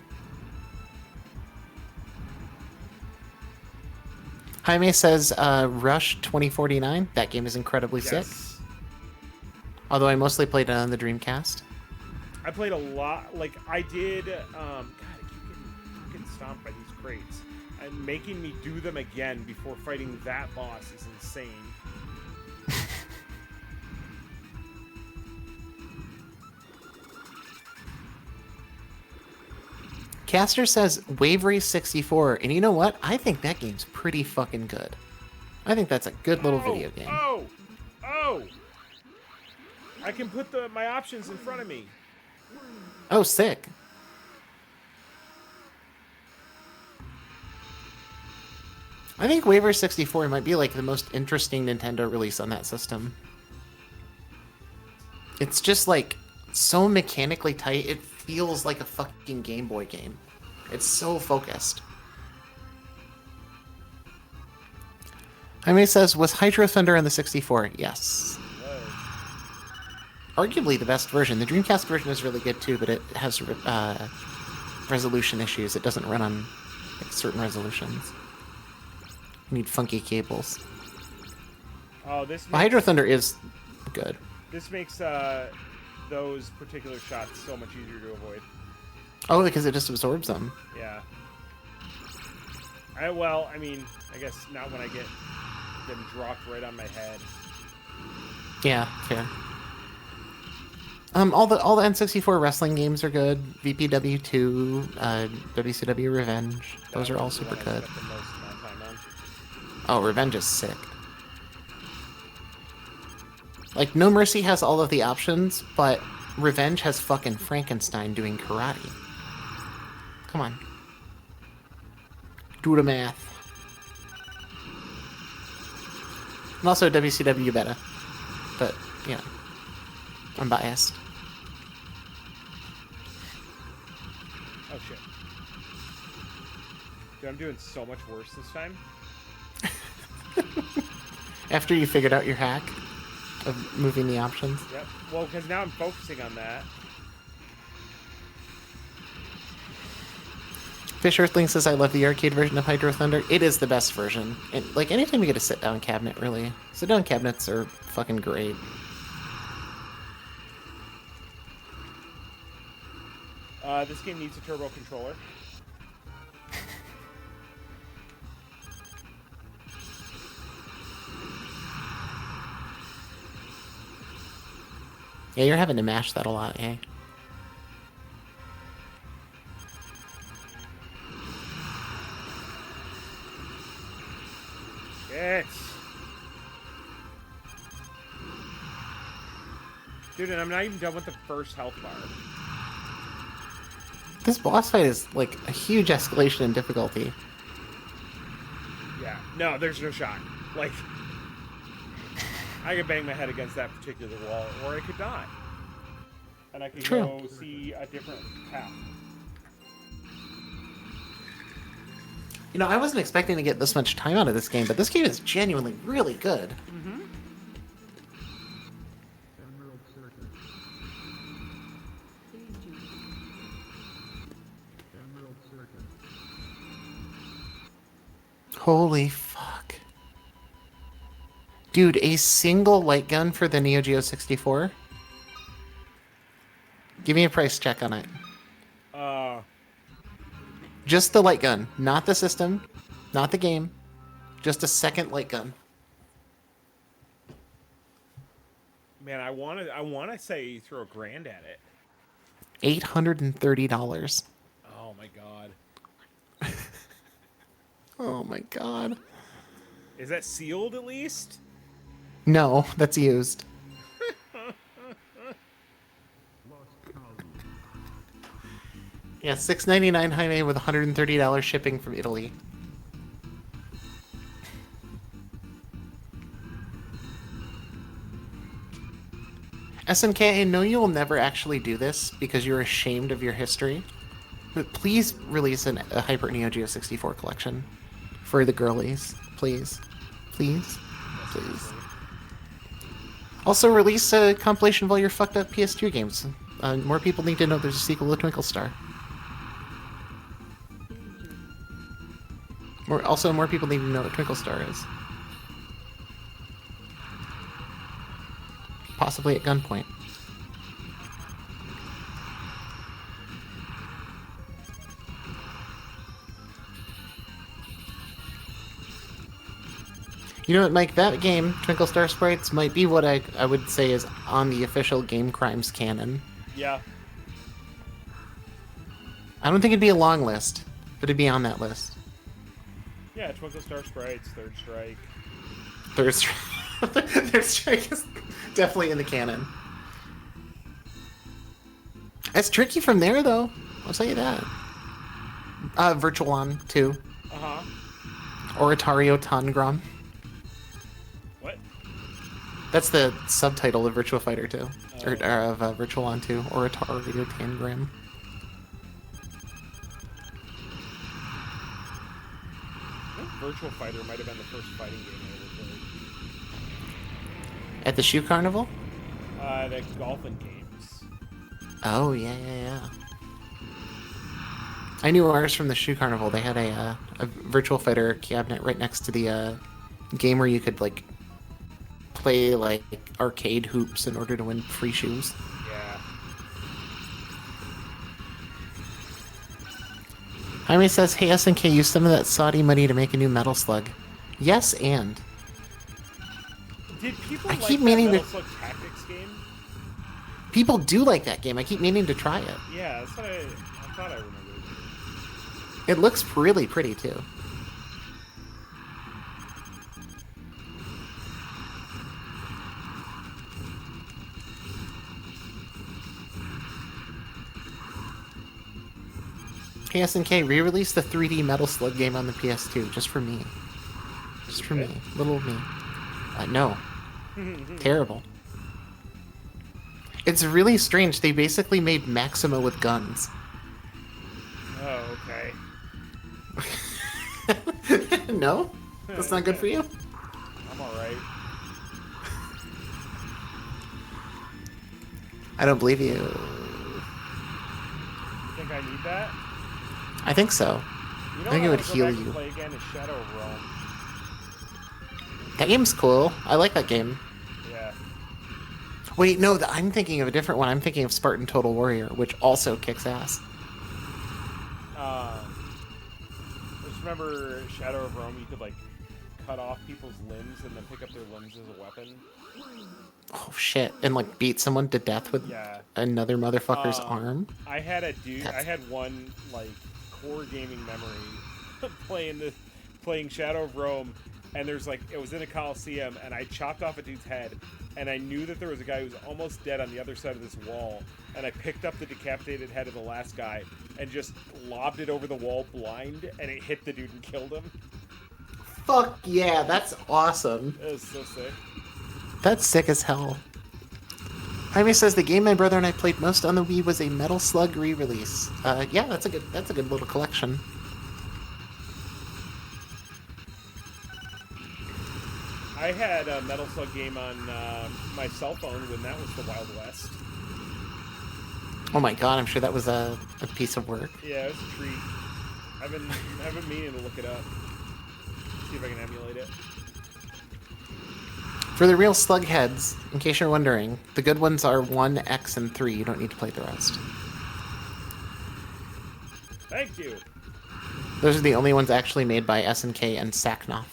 Jaime says Rush 2049. That game is incredibly sick. Although I mostly played it on the Dreamcast. I played a lot. Like, I did... God, I keep getting stomped by these crates. And making me do them again before fighting that boss is insane. Caster says Wave Race 64, and you know what? I think that game's pretty fucking good. I think that's a good little video game. Oh! I can put my options in front of me. Oh, sick. I think Wave Race 64 might be like the most interesting Nintendo release on that system. It's just like so mechanically tight, it feels like a fucking Game Boy game. It's so focused. Jaime says, was Hydro Thunder on the 64? Yes. Arguably the best version. The Dreamcast version is really good too, but it has resolution issues. It doesn't run on like, certain resolutions. You need funky cables. Oh, this makes, Hydro Thunder is good. This makes those particular shots so much easier to avoid. Oh, because it just absorbs them. Yeah. I mean, I guess not when I get them dropped right on my head. Yeah, fair. All the N64 wrestling games are good. VPW 2, WCW Revenge. Those are all super good. The most amount of time on. Oh, Revenge is sick. Like, No Mercy has all of the options, but Revenge has fucking Frankenstein doing karate. Come on. Do the math. And also WCW better. But, yeah. I'm biased. Oh shit. Dude, I'm doing so much worse this time. After you figured out your hack of moving the options. Yep. Well, because now I'm focusing on that. Fish Earthling says, I love the arcade version of Hydro Thunder. It is the best version. And, like, anytime you get a sit-down cabinet, really. Sit-down cabinets are fucking great. This game needs a turbo controller. Yeah, you're having to mash that a lot, eh? Yes. Dude, and I'm not even done with the first health bar. This boss fight is, like, a huge escalation in difficulty. Yeah. No, there's no shot. Like, I could bang my head against that particular wall, or I could die. And I could go see a different path. You know, I wasn't expecting to get this much time out of this game, but this game is genuinely really good. Mm-hmm. Holy fuck. Dude, a single light gun for the Neo Geo 64? Give me a price check on it. Just the light gun, not the system, not the game. Just a second light gun. Man, I wanna say throw $1,000 at it. $830. Oh my god. Oh my god. Is that sealed at least? No, that's used. Yeah, $6.99 Jaime with $130 shipping from Italy. SNK, I know you will never actually do this because you're ashamed of your history, but please release a Hyper Neo Geo 64 collection for the girlies. Please. Please. Please. Also, release a compilation of all your fucked up PS2 games. More people need to know there's a sequel to Twinkle Star. More people need to know what Twinkle Star is. Possibly at gunpoint. You know what, Mike? That game, Twinkle Star Sprites, might be what I would say is on the official Game Crimes canon. Yeah. I don't think it'd be a long list, but it'd be on that list. Yeah, Twinkle Star Sprites, Third Strike. Third Strike. Third Strike is definitely in the canon. It's tricky from there, though. I'll tell you that. Virtual-On 2. Uh-huh. Oratorio Tangram. What? That's the subtitle of Virtua Fighter 2. Or of Virtual-On 2. Oratorio Tangram. Virtual Fighter might have been the first fighting game I ever played. At the Shoe Carnival? The golfing games. Oh, yeah. I knew ours from the Shoe Carnival. They had a Virtual Fighter cabinet right next to the game where you could, like, play, like, arcade hoops in order to win free shoes. Yeah. Jaime says, hey, SNK, use some of that Saudi money to make a new Metal Slug. Yes, and. Did people I like keep that meaning Metal to. Slug Tactics game? People do like that game. I keep meaning to try it. Yeah, that's what I thought I remembered. It looks really pretty too. KSNK re-released the 3D Metal Slug game on the PS2 just for me. Just for me. Little me. No. Terrible. It's really strange. They basically made Maxima with guns. Oh, okay. No? That's not good for you? I'm alright. I don't believe you. Think I need that? I think so. You know I think it what would I heal wanna go back you. and play again is Shadow of Rome. That game's cool. I like that game. Yeah. Wait, no, I'm thinking of a different one. I'm thinking of Spartan Total Warrior, which also kicks ass. Just remember Shadow of Rome, you could, like, cut off people's limbs and then pick up their limbs as a weapon. Oh, shit. And, like, beat someone to death with another motherfucker's arm? I had a dude, I had one, like, core gaming memory playing Shadow of Rome, and there's, like, it was in a Coliseum, and I chopped off a dude's head, and I knew that there was a guy who was almost dead on the other side of this wall, and I picked up the decapitated head of the last guy and just lobbed it over the wall blind, and it hit the dude and killed him. Fuck yeah, that's awesome. It was so sick. That's sick as hell. Jaime says the game my brother and I played most on the Wii was a Metal Slug re-release. Yeah, that's a good little collection. I had a Metal Slug game on my cell phone when that was the Wild West. Oh my god, I'm sure that was a piece of work. Yeah, it was a treat. I've been meaning to look it up. See if I can emulate it. For the real slug heads, in case you're wondering, the good ones are 1, X, and 3. You don't need to play the rest. Thank you. Those are the only ones actually made by SNK and Saknoth.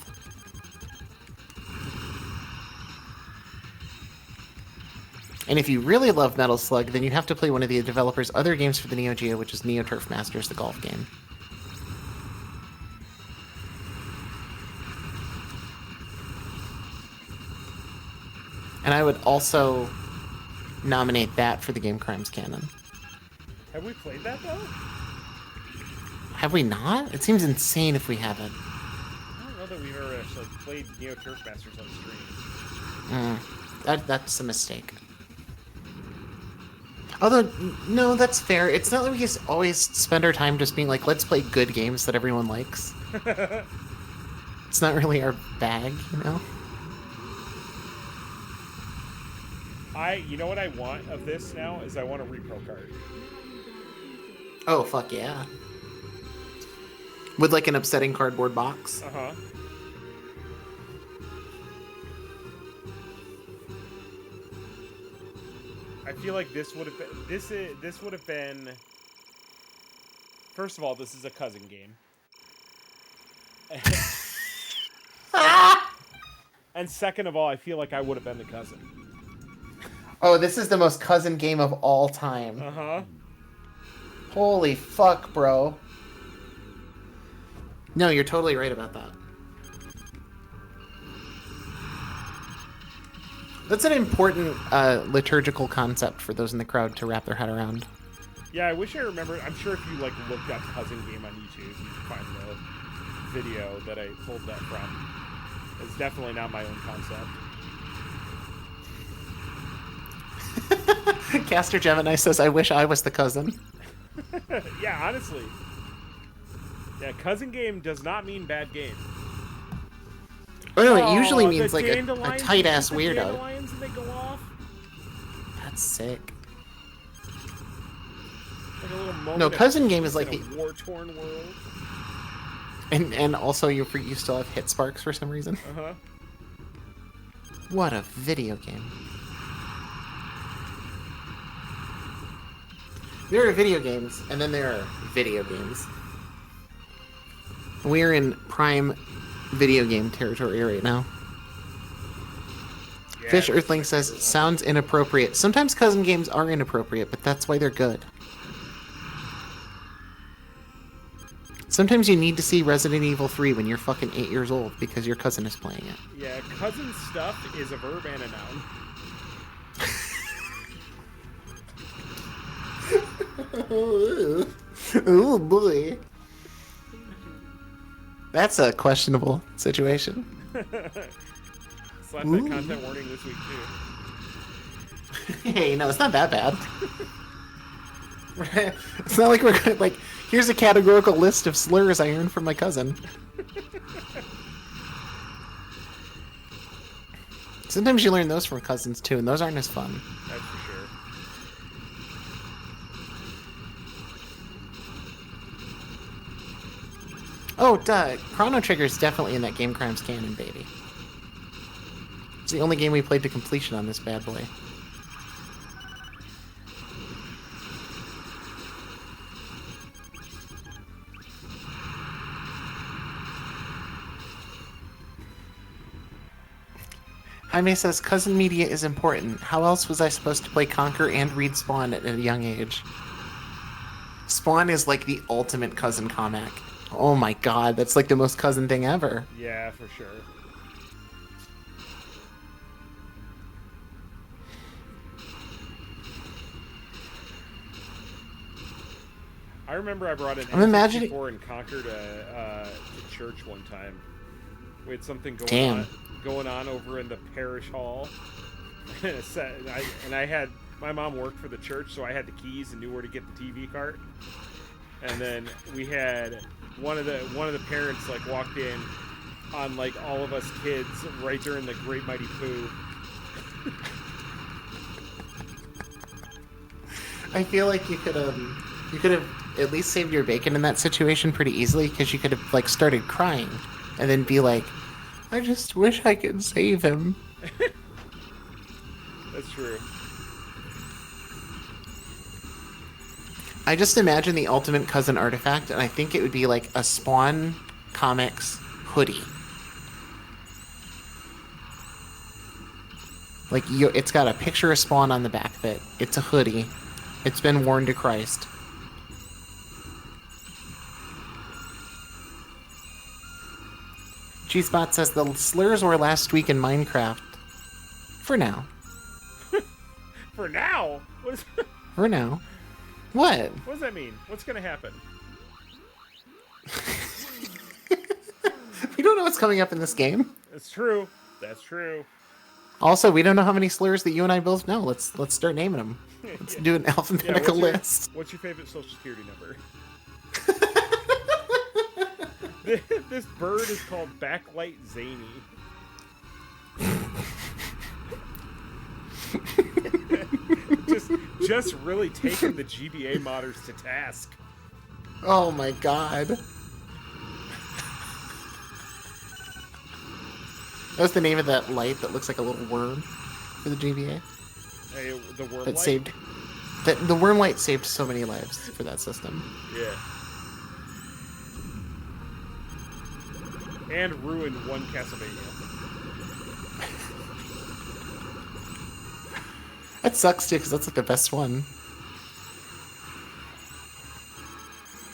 And if you really love Metal Slug, then you have to play one of the developers' other games for the Neo Geo, which is Neo Turf Masters, the golf game. And I would also nominate that for the Game Crimes canon. Have we played that, though? Have we not? It seems insane if we haven't. I don't know that we've ever actually played Neo Turf Masters on stream. That's a mistake. Although, no, that's fair. It's not like we just always spend our time just being like, let's play good games that everyone likes. It's not really our bag, you know? You know what I want of this now is I want a repro card. Oh, fuck yeah. With like an upsetting cardboard box. Uh-huh. I feel like this would have been this would have been. First of all, this is a cousin game. And second of all, I feel like I would have been the cousin. Oh, this is the most cousin game of all time. Uh-huh. Holy fuck, bro. No, you're totally right about that. That's an important liturgical concept for those in the crowd to wrap their head around. Yeah, I wish I remembered. I'm sure if you like looked up cousin game on YouTube, you could find the video that I pulled that from. It's definitely not my own concept. Caster Gemini says, I wish I was the cousin. Yeah, honestly. Yeah, cousin game does not mean bad game. Oh no, it usually means the like a dandelions, tight-ass the weirdo. Dandelions and they go off. That's sick. Like a little moment No, of cousin game peace is like in the... a war-torn world. And also you still have hit sparks for some reason. Uh-huh. What a video game. There are video games, and then there are video games. We're in prime video game territory right now. Yeah, Fish Earthling says, sounds inappropriate. Sometimes cousin games are inappropriate, but that's why they're good. Sometimes you need to see Resident Evil 3 when you're fucking 8 years old because your cousin is playing it. Yeah, cousin stuff is a verb and a noun. Oh boy. That's a questionable situation. Slap that content warning this week, too. Hey, no, it's not that bad. It's not like we're going like, here's a categorical list of slurs I earned from my cousin. Sometimes you learn those from cousins, too, and those aren't as fun. That's for sure. Oh, duh. Chrono Trigger's definitely in that Game Crimes canon, baby. It's the only game we played to completion on this bad boy. Jaime says, cousin media is important. How else was I supposed to play Conquer and read Spawn at a young age? Spawn is like the ultimate cousin comic. Oh my god, that's like the most cousin thing ever. Yeah, for sure. I remember I brought an N64 and Conquer to church one time. We had something going on over in the parish hall. and I had my mom worked for the church, so I had the keys and knew where to get the TV cart. And then we had one of the parents like walked in on like all of us kids right during the Great Mighty Pooh. I feel like you could have at least saved your bacon in that situation pretty easily, because you could have like started crying and then be like, I just wish I could save him. That's true. I just imagine the ultimate cousin artifact, and I think it would be like a Spawn Comics hoodie. Like, it's got a picture of Spawn on the back of it. It's a hoodie. It's been worn to Christ. G-Spot says the slurs were last week in Minecraft. For now. For now? For now. What? What does that mean? What's gonna happen? We don't know what's coming up in this game. That's true. That's true. Also, we don't know how many slurs that you and I both know. Let's start naming them. Let's do an alphabetical list. What's your favorite social security number? This bird is called Backlight Zany. just really taking the GBA modders to task. Oh my god. What's the name of that light that looks like a little worm for the GBA? Hey, the worm that light? saved the worm light saved so many lives for that system. Yeah. And ruined one Castlevania. That sucks too, because that's like the best one.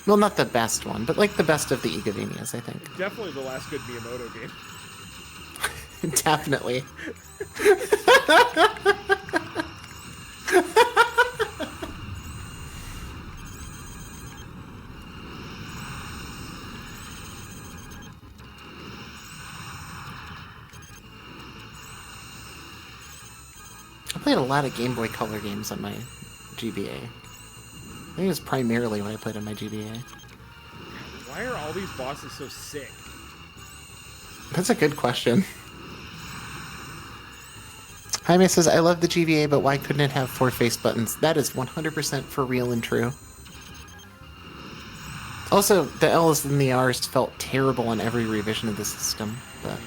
Well, not the best one, but like the best of the Igavanias, I think. Definitely the last good Miyamoto game. Definitely. I played a lot of Game Boy Color games on my GBA. I think it was primarily what I played on my GBA. Why are all these bosses so sick? That's a good question. Jaime says, I love the GBA, but why couldn't it have 4 face buttons? That is 100% for real and true. Also, the L's and the R's felt terrible on every revision of the system, but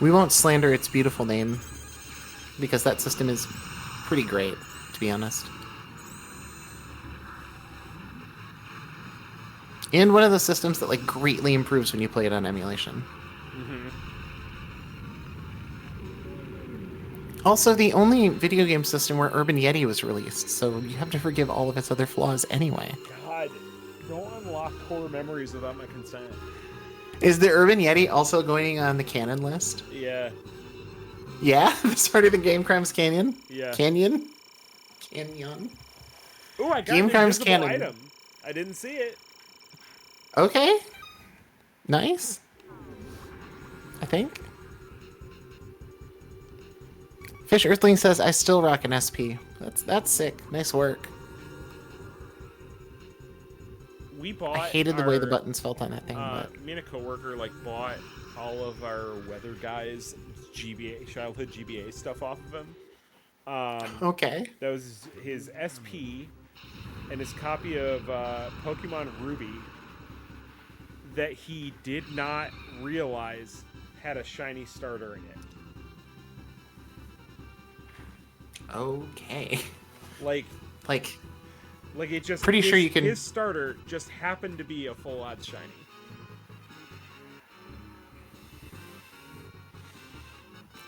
we won't slander its beautiful name, because that system is pretty great, to be honest. And one of those systems that like greatly improves when you play it on emulation. Mm-hmm. Also, the only video game system where Urban Yeti was released, so you have to forgive all of its other flaws anyway. God, don't unlock core memories without my consent. Is the Urban Yeti also going on the canon list? Yeah. Yeah? This part of the Game Crimes Canyon? Yeah. Canyon? Ooh, I got Game an Crimes invisible Canon. item. I didn't see it. Okay. Nice. I think. Fish Earthling says, I still rock an SP. That's sick. Nice work. We bought. I hated the way the buttons felt on that thing. But... Me and a coworker bought all of our Weather Guys childhood GBA stuff off of him. Okay. That was his SP and his copy of Pokemon Ruby that he did not realize had a shiny starter in it. Okay. Like it just pretty sure you can. His starter just happened to be a full odds shiny.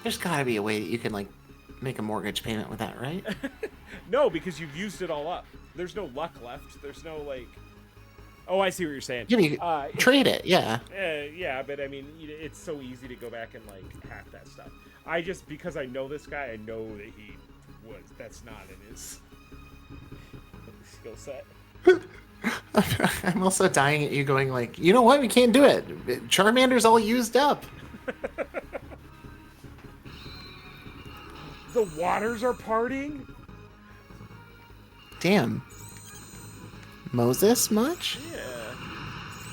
There's got to be a way that you can make a mortgage payment with that, right? No, because you've used it all up. There's no luck left. There's no Oh, I see what you're saying. Trade it, yeah. Yeah, but I mean, it's so easy to go back and hack that stuff. Because I know this guy, I know that that's not in his skill set. I'm also dying at you going you know what? We can't do it. Charmander's all used up. The waters are parting? Damn. Moses much? Yeah.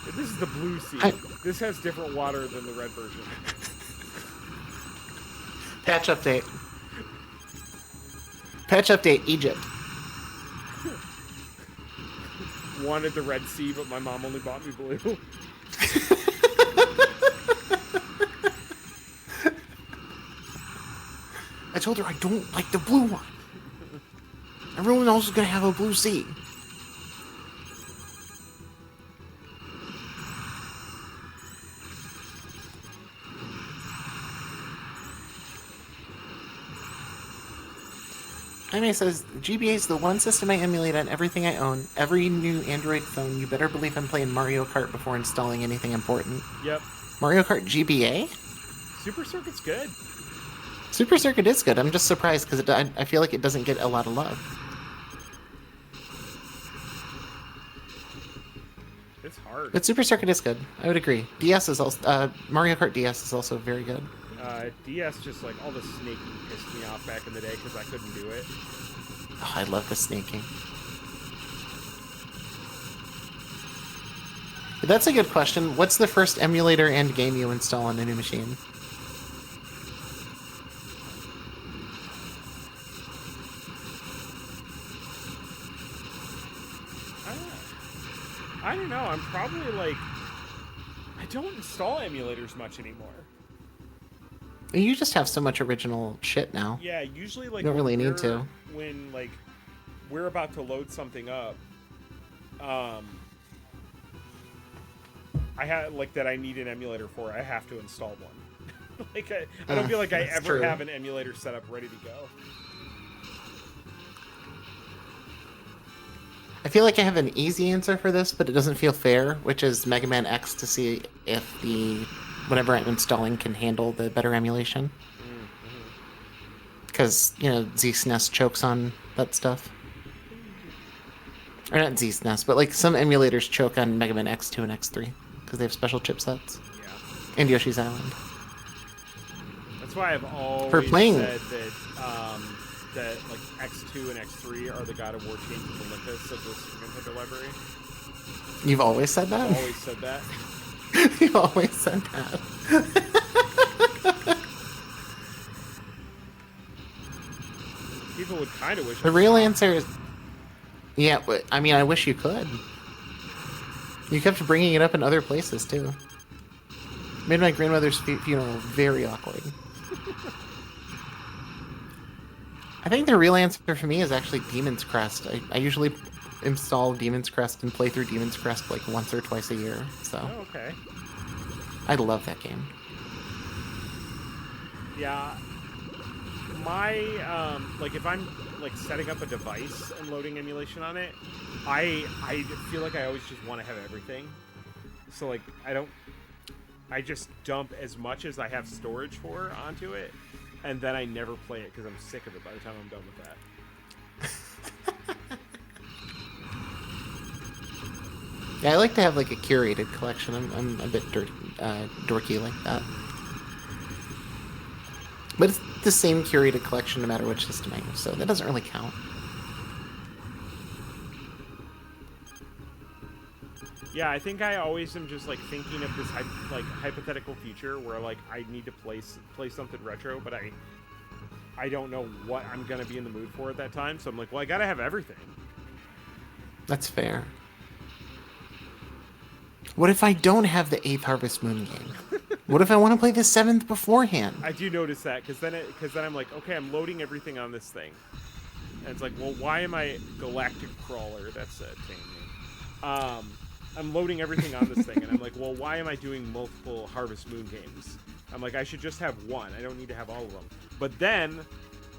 This is the blue sea. This has different water than the red version. Patch update. Patch update, Egypt. Wanted the Red Sea, but my mom only bought me blue. I told her I don't like the blue one. Everyone else is gonna have a blue sea. Jaime says, GBA is the one system I emulate on everything I own. Every new Android phone, you better believe I'm playing Mario Kart before installing anything important. Yep. Mario Kart GBA? Super Circuit's good. Super Circuit is good. I'm just surprised because I feel like it doesn't get a lot of love. It's hard. But Super Circuit is good. I would agree. DS is also Mario Kart DS is also very good. DS just all the snaking pissed me off back in the day because I couldn't do it. Oh, I love the snaking. But that's a good question. What's the first emulator and game you install on a new machine? I don't know. I'm probably I don't install emulators much anymore. You just have so much original shit now. Yeah, usually you don't really need to. When we're about to load something up, I have that I need an emulator for. I have to install one. I don't feel like I ever have an emulator set up ready to go. I feel like I have an easy answer for this, but it doesn't feel fair, which is Mega Man X to see if whatever I'm installing can handle the better emulation. Because, ZSNES chokes on that stuff. Or not ZSNES, but some emulators choke on Mega Man X2 and X3 because they have special chipsets. Yeah. And Yoshi's Island. That's why I've always said that X2 and X3 are the God of War chains of Olympus of the Super Nintendo library. You've always said that? I've always said that. You've always said that. People would kind of wish. The real answer is, yeah. But I mean, I wish you could. You kept bringing it up in other places too. Made my grandmother's funeral very awkward. I think the real answer for me is actually Demon's Crest. I usually install Demon's Crest and play through Demon's Crest once or twice a year. So. Oh, okay. I love that game. Yeah. my like if I'm like setting up a device and loading emulation on it, I feel like I always just want to have everything. So like I just dump as much as I have storage for onto it, and then I never play it because I'm sick of it by the time I'm done with that. Yeah, I like to have like a curated collection. I'm a bit dorky like that. But it's the same curated collection no matter which system I use, so that doesn't really count. Yeah, I think I always am just like thinking of this hypothetical future where like I need to play something retro, but I don't know what I'm gonna be in the mood for at that time. So I'm like, well, I gotta have everything. That's fair. What if I don't have the 8th Harvest Moon game? What if I want to play the 7th beforehand? I do notice that because then I'm like, okay, I'm loading everything on this thing, and it's like, well, why am I Galactic Crawler? That's a name. I'm loading everything on this thing, and I'm like, well, why am I doing multiple Harvest Moon games? I'm like, I should just have one. I don't need to have all of them. But then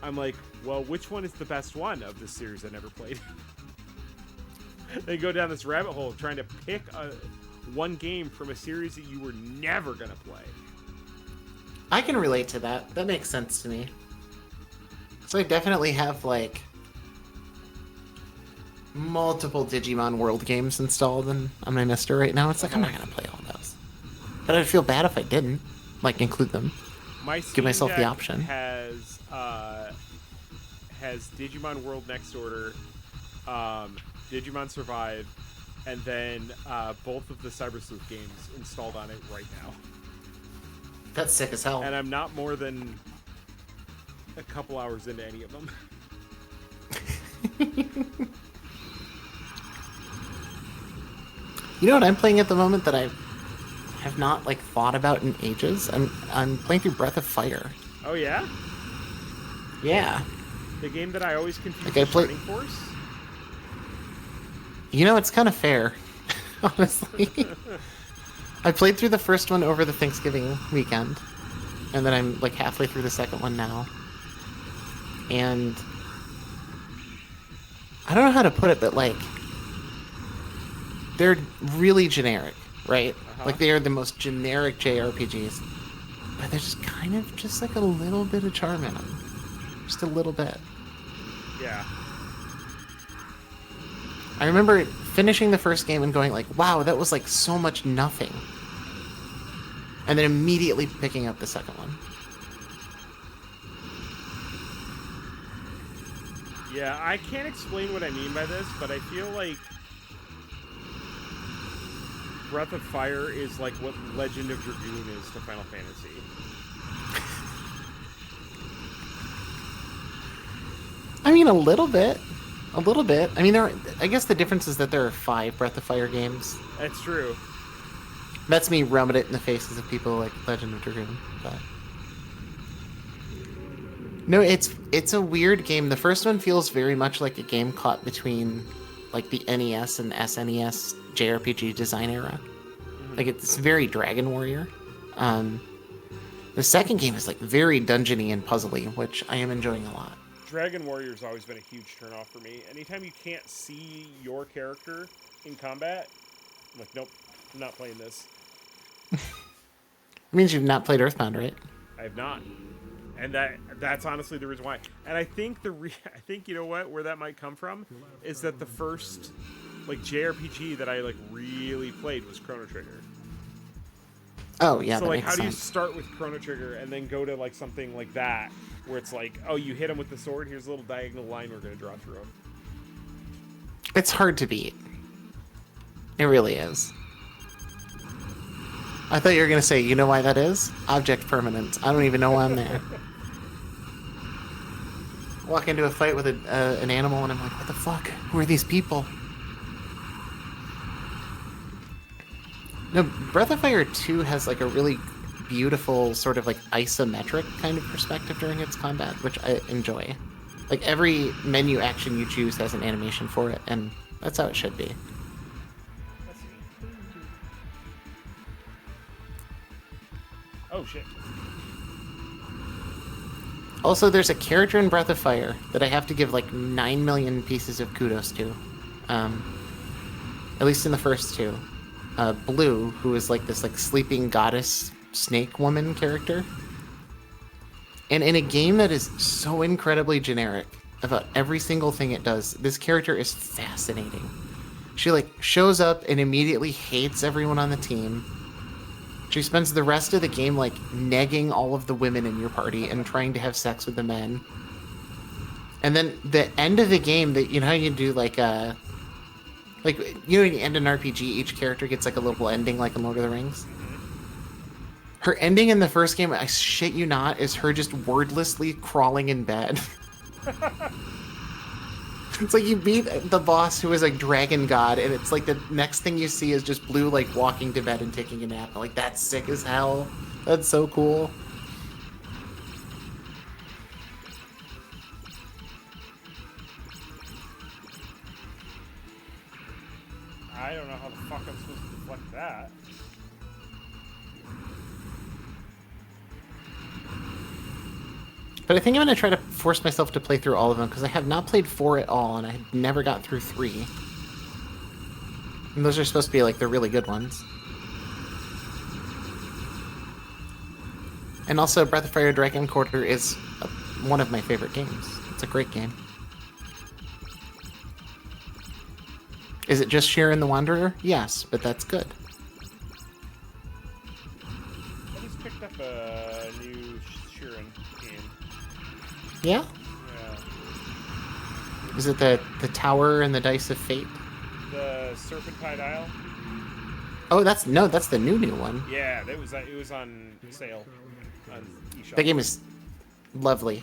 I'm like, well, which one is the best one of this series I never played? They go down this rabbit hole trying to pick one game from a series that you were never going to play. I can relate to that. That makes sense to me. So I definitely have, like, multiple Digimon World games installed on my Mister right now. It's like, I'm not going to play all those. But I'd feel bad if I didn't, like, include them. Give myself the option. Has Digimon World Next Order, Digimon Survive, and then both of the Cyber Sleuth games installed on it right now. That's sick as hell. And I'm not more than a couple hours into any of them. You know what I'm playing at the moment that I have not like thought about in ages? I'm playing through Breath of Fire. Oh yeah? Yeah. The game that I always confuse like with Shining Force? You know, it's kind of fair, honestly. I played through the first one over the Thanksgiving weekend, and then I'm like halfway through the second one now. And I don't know how to put it, but like they're really generic, right? Uh-huh. Like they are the most generic JRPGs, but there's just kind of just like a little bit of charm in them, just a little bit. Yeah. I remember finishing the first game and going like, wow, that was like so much nothing. And then immediately picking up the second one. Yeah, I can't explain what I mean by this, but I feel like Breath of Fire is like what Legend of Dragoon is to Final Fantasy. I mean, a little bit. A little bit. I mean, I guess the difference is that there are 5 Breath of Fire games. That's true. That's me rubbing it in the faces of people like Legend of Dragoon. But no, it's a weird game. The first one feels very much like a game caught between like the NES and SNES JRPG design era. Mm-hmm. Like it's very Dragon Warrior. The second game is like very dungeony and puzzly, which I am enjoying a lot. Dragon Warrior's always been a huge turnoff for me. Anytime you can't see your character in combat, I'm like, nope, I'm not playing this. It means you've not played Earthbound, right? I have not, and that's honestly the reason why. And I think I think you know what, where that might come from is that the first like JRPG that I like really played was Chrono Trigger. Oh yeah. So like, how do you sense. start with Chrono Trigger and then go to like something like that? Where it's like, oh, you hit him with the sword, here's a little diagonal line we're going to draw through him. It's hard to beat. It really is. I thought you were going to say, you know why that is? Object permanence. I don't even know why I'm there. Walk into a fight with an animal and I'm like, what the fuck? Who are these people? No, Breath of Fire 2 has like a really beautiful sort of like isometric kind of perspective during its combat, which I enjoy. Like every menu action you choose has an animation for it, and that's how it should be. Oh shit. Also, there's a character in Breath of Fire that I have to give like 9 million pieces of kudos to. At least in the first two. Blue, who is like this like sleeping goddess snake woman character. And in a game that is so incredibly generic about every single thing it does, this character is fascinating. She like shows up and immediately hates everyone on the team. She spends the rest of the game like negging all of the women in your party and trying to have sex with the men. And then the end of the game, that you know how you do like you know when you end an RPG, each character gets like a little ending like in Lord of the Rings. Her ending in the first game, I shit you not, is her just wordlessly crawling in bed. It's like you beat the boss who is like dragon god, and it's like the next thing you see is just Blue like walking to bed and taking a nap. Like that's sick as hell. That's so cool. I don't know how the fuck I'm supposed to deflect that. But I think I'm going to try to force myself to play through all of them, because I have not played 4 at all, and I never got through 3. And those are supposed to be, like, the really good ones. And also, Breath of Fire Dragon Quarter is one of my favorite games. It's a great game. Is it just Sharon the Wanderer? Yes, but that's good. I just picked up a new Sharon game. Yeah? Yeah. Is it the Tower and the Dice of Fate? The Serpentine Isle? Oh, that's the new one. Yeah, it was on sale on eShop. That game is lovely.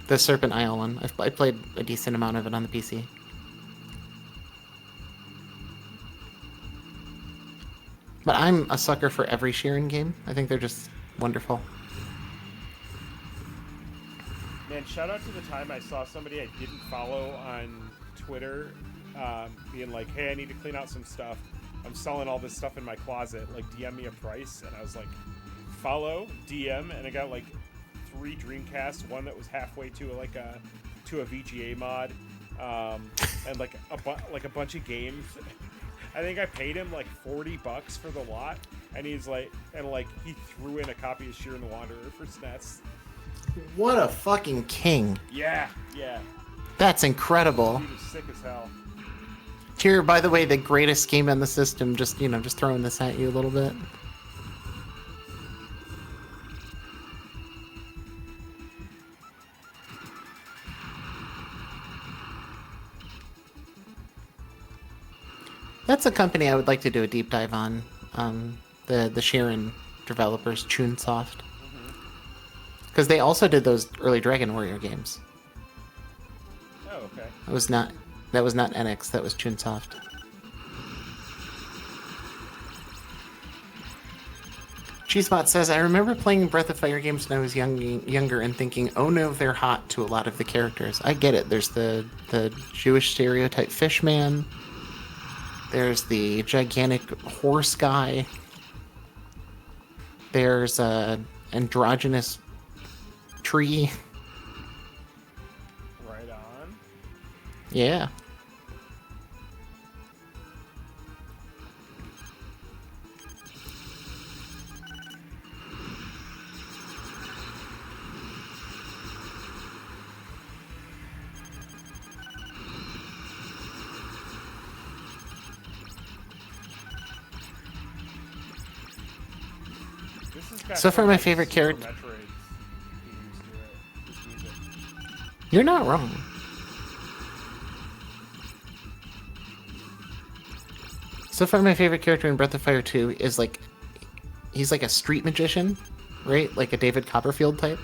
The Serpent Isle one. I played a decent amount of it on the PC. But I'm a sucker for every Sharon game. I think they're just wonderful. Man, shout out to the time I saw somebody I didn't follow on Twitter being like, hey, I need to clean out some stuff. I'm selling all this stuff in my closet. Like, DM me a price. And I was like, follow, DM. And I got like 3 Dreamcasts, one that was halfway to a VGA mod, and like a bunch of games. I think I paid him like $40 for the lot, and he threw in a copy of Sharon the Wanderer for SNES. What a fucking king! Yeah. That's incredible. He was sick as hell. Here, by the way, the greatest game on the system. Just throwing this at you a little bit. That's a company I would like to do a deep dive on. The Sharon developers, Chunsoft, because they also did those early Dragon Warrior games. Oh, okay. That was not NX. That was Chunsoft. Cheesebot says, I remember playing Breath of Fire games when I was younger and thinking, oh no, they're hot to a lot of the characters. I get it. There's the Jewish stereotype fishman. There's the gigantic horse guy. There's a androgynous tree. Right on. Yeah. So far, my favorite character. You're not wrong. So far, my favorite character in Breath of Fire 2 is like, he's like a street magician, right? Like a David Copperfield type.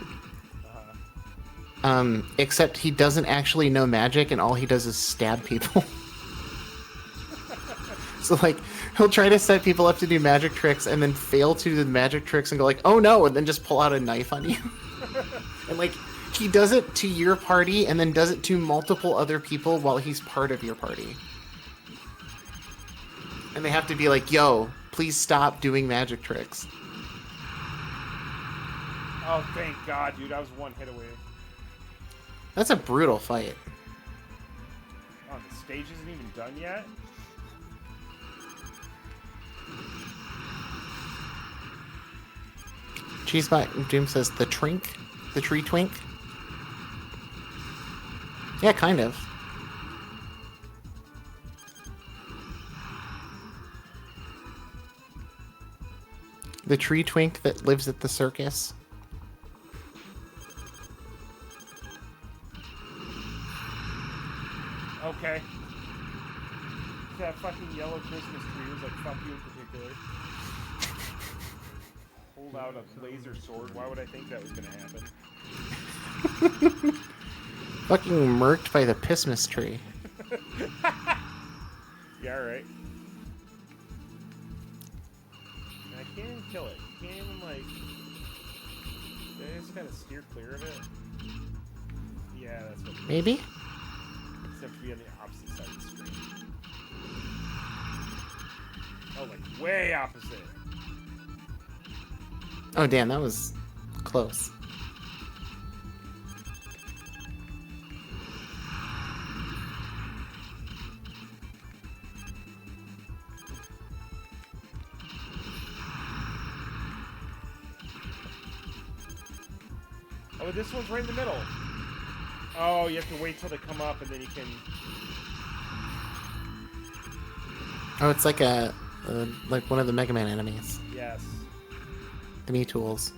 Except he doesn't actually know magic, and all he does is stab people. So like, he'll try to set people up to do magic tricks and then fail to do the magic tricks and go like, oh no, and then just pull out a knife on you. And like, he does it to your party and then does it to multiple other people while he's part of your party. And they have to be like, yo, please stop doing magic tricks. Oh, thank God, dude. I was one hit away. That's a brutal fight. Oh, the stage isn't even done yet? Cheesebot Doom says the trink? The tree twink? Yeah, kind of. The tree twink that lives at the circus. Okay. That fucking yellow Christmas tree was like, fuck you in particular. Hold out a laser sword. Why would I think that was gonna happen? Fucking murked by the Pissmas tree. Yeah, alright. I can't even kill it. You can't even, like... I just gotta steer clear of it. Yeah, that's what it is. Maybe? Except to be on the opposite side of the screen. Oh, like, way opposite. Oh, damn, that was close. Oh, this one's right in the middle. Oh, you have to wait till they come up and then you can... Oh, it's like like one of the Mega Man enemies. Yes. The Me Tools.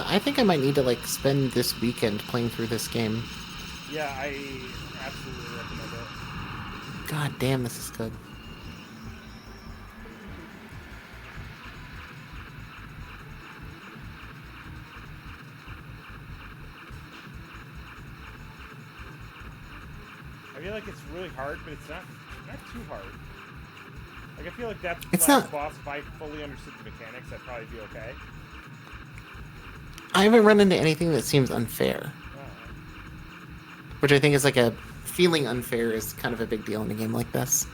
I think I might need to like spend this weekend playing through this game. Yeah, I absolutely recommend it. God damn, this is good. I feel like it's really hard, but it's not too hard. Like, I feel like that It's last not- boss, if I fully understood the mechanics, I'd probably be okay. I haven't run into anything that seems unfair. Which I think is like a feeling unfair is kind of a big deal in a game like this.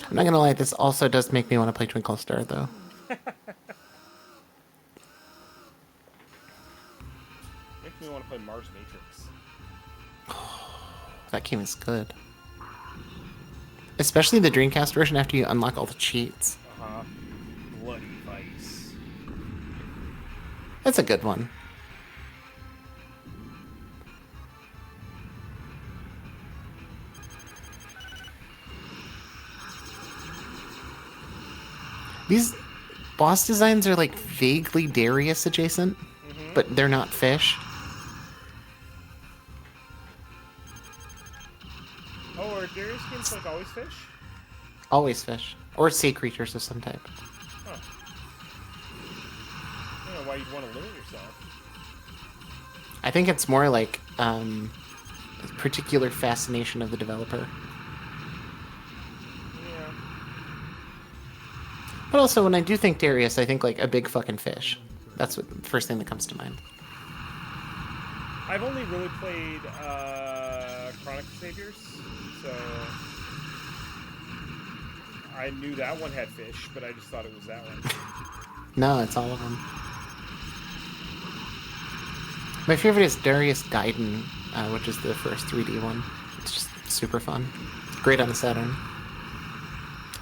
I'm not gonna lie, this also does make me want to play Twinkle Star though. Makes me want to play Mars Matrix. That game is good. Especially the Dreamcast version after you unlock all the cheats. Uh-huh. Bloody Vice. That's a good one. These boss designs are like vaguely Darius adjacent, but they're not fish. Oh, are Darius games like always fish? Always fish. Or sea creatures of some type. Huh. I don't know why you'd want to limit yourself. I think it's more like a particular fascination of the developer. Yeah. But also, when I do think Darius, I think like a big fucking fish. That's what the first thing that comes to mind. I've only really played Chronic Saviors, so I knew that one had fish, but I just thought it was that one. No, it's all of them. My favorite is Darius Gaiden, which is the first 3D one. It's just super fun. Great on the Saturn.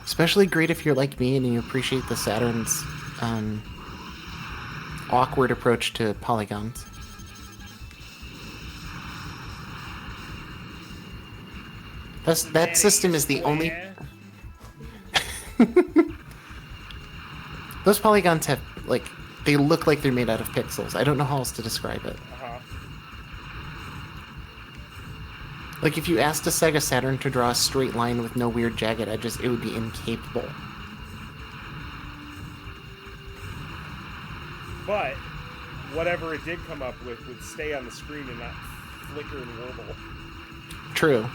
Especially great if you're like me and you appreciate the Saturn's awkward approach to polygons. That system is the only... Those polygons have, like, they look like they're made out of pixels. I don't know how else to describe it. Uh-huh. Like, if you asked a Sega Saturn to draw a straight line with no weird jagged edges, it would be incapable. But whatever it did come up with would stay on the screen and not flicker and warble. True.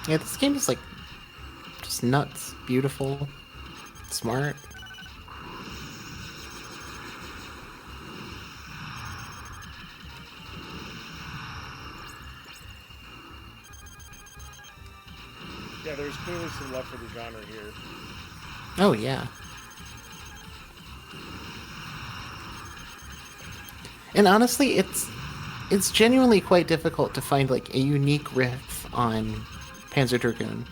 Yeah, this game is, like, just nuts. Beautiful. Smart. Yeah, there's clearly some love for the genre here. Oh, yeah. And honestly, it's genuinely quite difficult to find, like, a unique riff on Panzer Dragoon.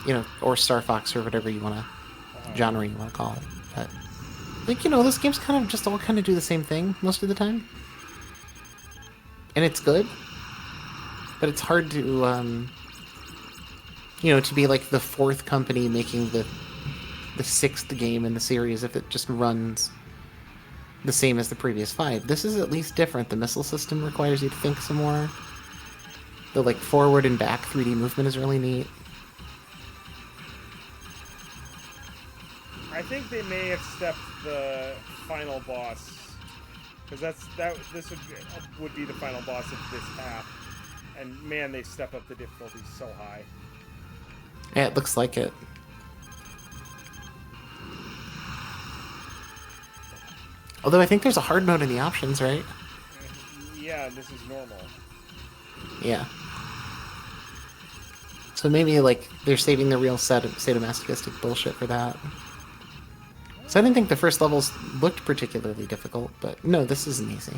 You know, or Star Fox, or whatever you want to, genre you want to call it. But, like, you know, those games kind of just all kind of do the same thing most of the time. And it's good. But it's hard to, you know, to be, like, the fourth company making the sixth game in the series if it just runs the same as the previous 5. This is at least different. The missile system requires you to think some more. The, like, forward and back 3D movement is really neat. I think they may have stepped the final boss, because this would be the final boss of this path, and man, they step up the difficulty so high. Yeah, it looks like it. Although I think there's a hard mode in the options, right? Yeah, this is normal. Yeah. So maybe, like, they're saving the real sadomasochistic bullshit for that. So I didn't think the first levels looked particularly difficult, but no, this isn't easy.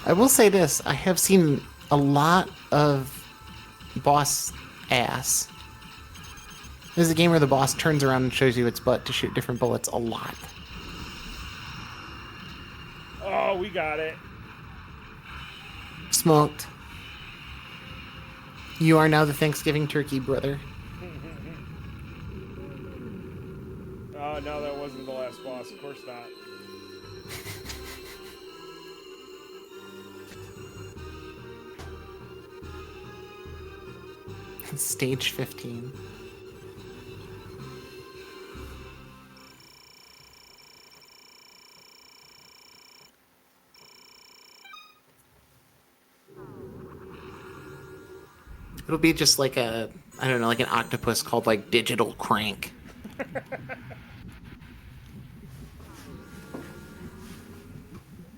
I will say this, I have seen a lot of boss ass. This is a game where the boss turns around and shows you its butt to shoot different bullets a lot. Oh, we got it. Smoked. You are now the Thanksgiving turkey, brother. Oh, no, that wasn't the last boss. Of course not. Stage 15. It'll be just like a, I don't know, like an octopus called, like, Digital Crank.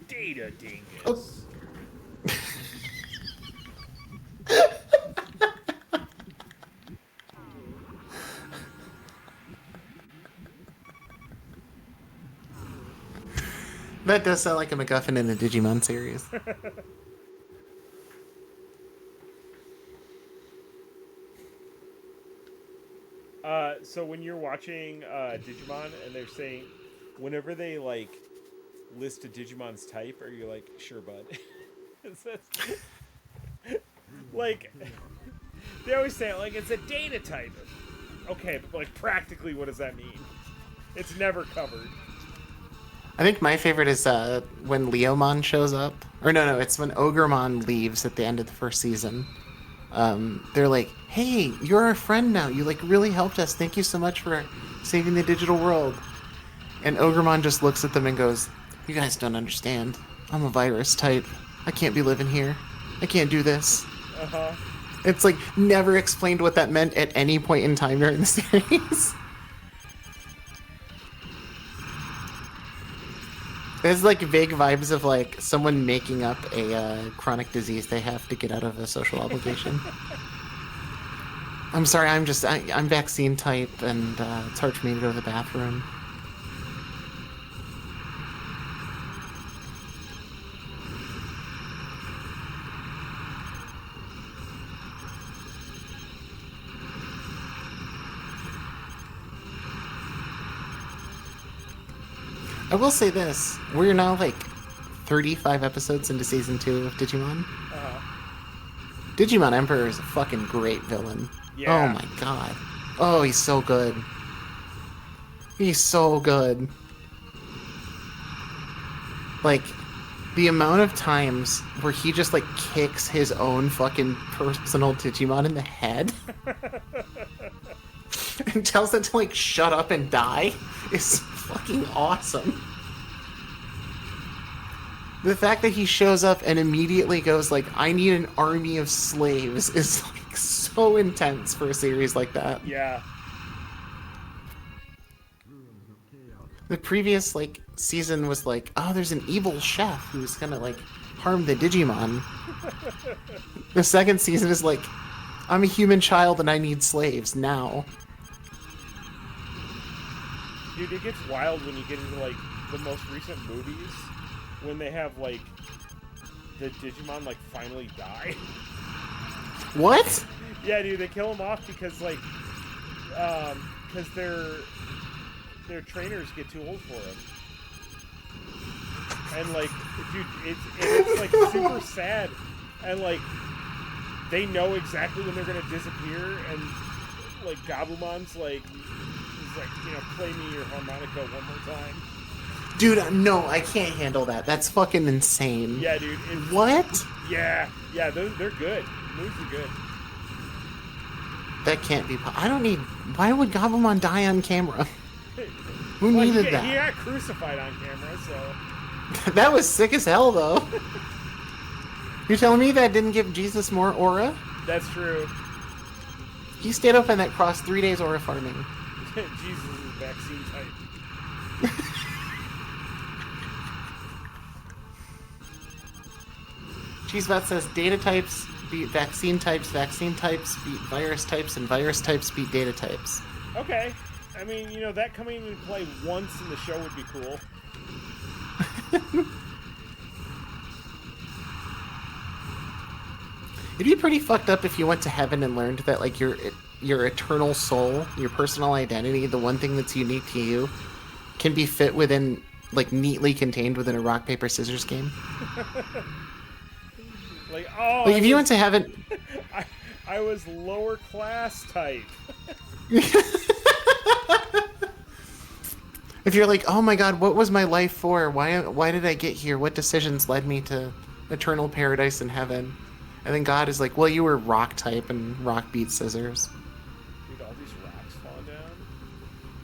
Data dingus. Oh. That does sound like a MacGuffin in the Digimon series. So when you're watching Digimon and they're saying, whenever they, like, list a Digimon's type, are you like, sure, bud? Like, they always say, like, it's a data type. Okay, but, like, practically, what does that mean? It's never covered. I think my favorite is when Leomon shows up. Or no, it's when Ogremon leaves at the end of the first season. They're like, hey, you're our friend now. You, like, really helped us. Thank you so much for saving the digital world. And Ogremon just looks at them and goes, "You guys don't understand. I'm a virus type. I can't be living here. I can't do this." Uh-huh. It's like never explained what that meant at any point in time during the series. There's like vague vibes of like someone making up a chronic disease they have to get out of a social obligation. I'm sorry, I'm vaccine type and it's hard for me to go to the bathroom. I will say this, we're now like 35 episodes into season 2 of Digimon. Digimon Emperor is a fucking great villain. Yeah. Oh my god. Oh, he's so good. He's so good. Like, the amount of times where he just like kicks his own fucking personal Digimon in the head and tells it to like shut up and die is fucking awesome. The fact that he shows up and immediately goes like, "I need an army of slaves," is like so intense for a series like that. Yeah. The previous like season was like, "Oh, there's an evil chef who's gonna like harm the Digimon." The second season is like, "I'm a human child and I need slaves now." Dude, it gets wild when you get into like the most recent movies when they have like the Digimon like finally die. What? Yeah, dude, they kill them off because like because their trainers get too old for them. And like, dude, it's like super sad, and like they know exactly when they're gonna disappear, and like Gabumon's like, he's like, you know, play me your harmonica one more time. Dude, no, I can't handle that. That's fucking insane. Yeah, dude. What? Yeah, they're good. Moves are good. That can't be. I don't need. Why would Gabumon die on camera? Who Well, needed that? He got crucified on camera, so. That was sick as hell, though. You're telling me that didn't give Jesus more aura? That's true. He stayed up on that cross 3 days aura farming. Jesus is vaccine type. Cheesebot says data types beat vaccine types beat virus types, and virus types beat data types. Okay. I mean, you know, that coming into play once in the show would be cool. It'd be pretty fucked up if you went to heaven and learned that, like, your eternal soul, your personal identity, the one thing that's unique to you, can be fit within, like, neatly contained within a rock, paper, scissors game. Like, oh... Like, if you went to heaven... I was lower class type. If you're like, oh my god, what was my life for? Why did I get here? What decisions led me to eternal paradise in heaven? And then God is like, well, you were rock type and rock beats scissors. Dude, all these rocks fall down.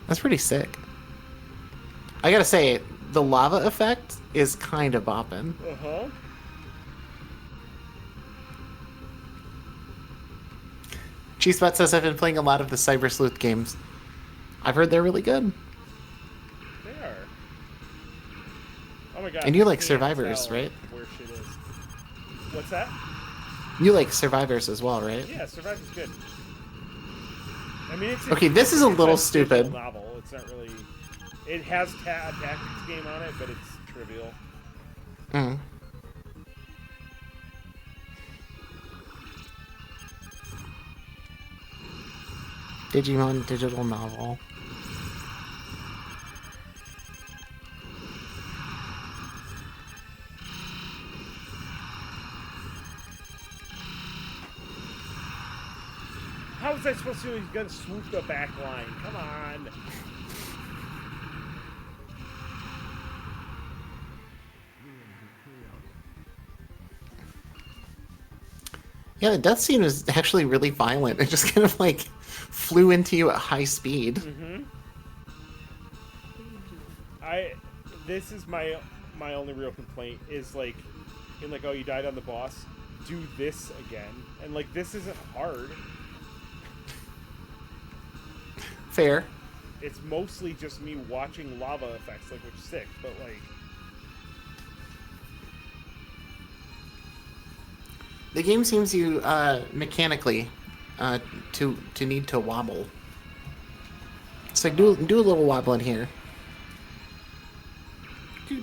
That's pretty sick. I gotta say, the lava effect is kind of bopping. Uh-huh. Cheesebot says I've been playing a lot of the Cyber Sleuth games. I've heard they're really good. They are. Oh my god. And you like Survivors, right? Where shit is. What's that? You like Survivors as well, right? Yeah, Survivor's good. I mean, it's okay. This is a little stupid. Novel. It's not really. It has a tactics game on it, but it's trivial. Mm. Digimon digital novel. How is that supposed to? He's gonna swoop the back line. Come on. Yeah, the death scene was actually really violent. It just kind of like flew into you at high speed. Mm-hmm. This is my only real complaint is like, in like, oh, you died on the boss, do this again, and like this isn't hard. Fair. It's mostly just me watching lava effects, like, which is sick, but like. The game seems you mechanically to need to wobble. It's like do a little wobbling here.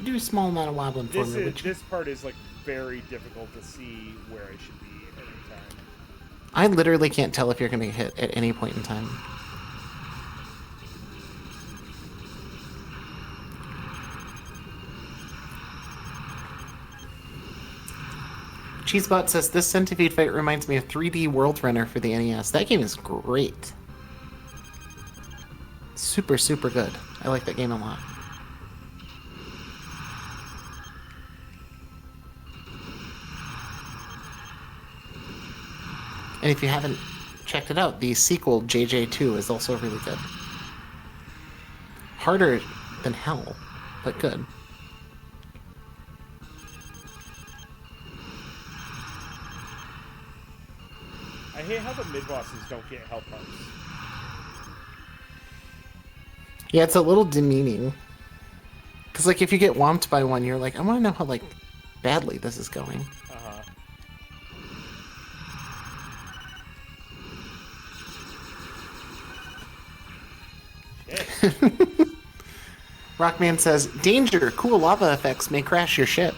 Do a small amount of wobbling for me. This part is like very difficult to see where I should be at any time. I literally can't tell if you're going to hit at any point in time. Cheesebot says, this centipede fight reminds me of 3D World Runner for the NES. That game is great. Super, super good. I like that game a lot. And if you haven't checked it out, the sequel, JJ2, is also really good. Harder than hell, but good. I hate how the mid-bosses don't get health bumps. Yeah, it's a little demeaning. Because, like, if you get whomped by one, you're like, I want to know how, like, badly this is going. Uh-huh. Shit. Rockman says, danger! Cool lava effects may crash your ship.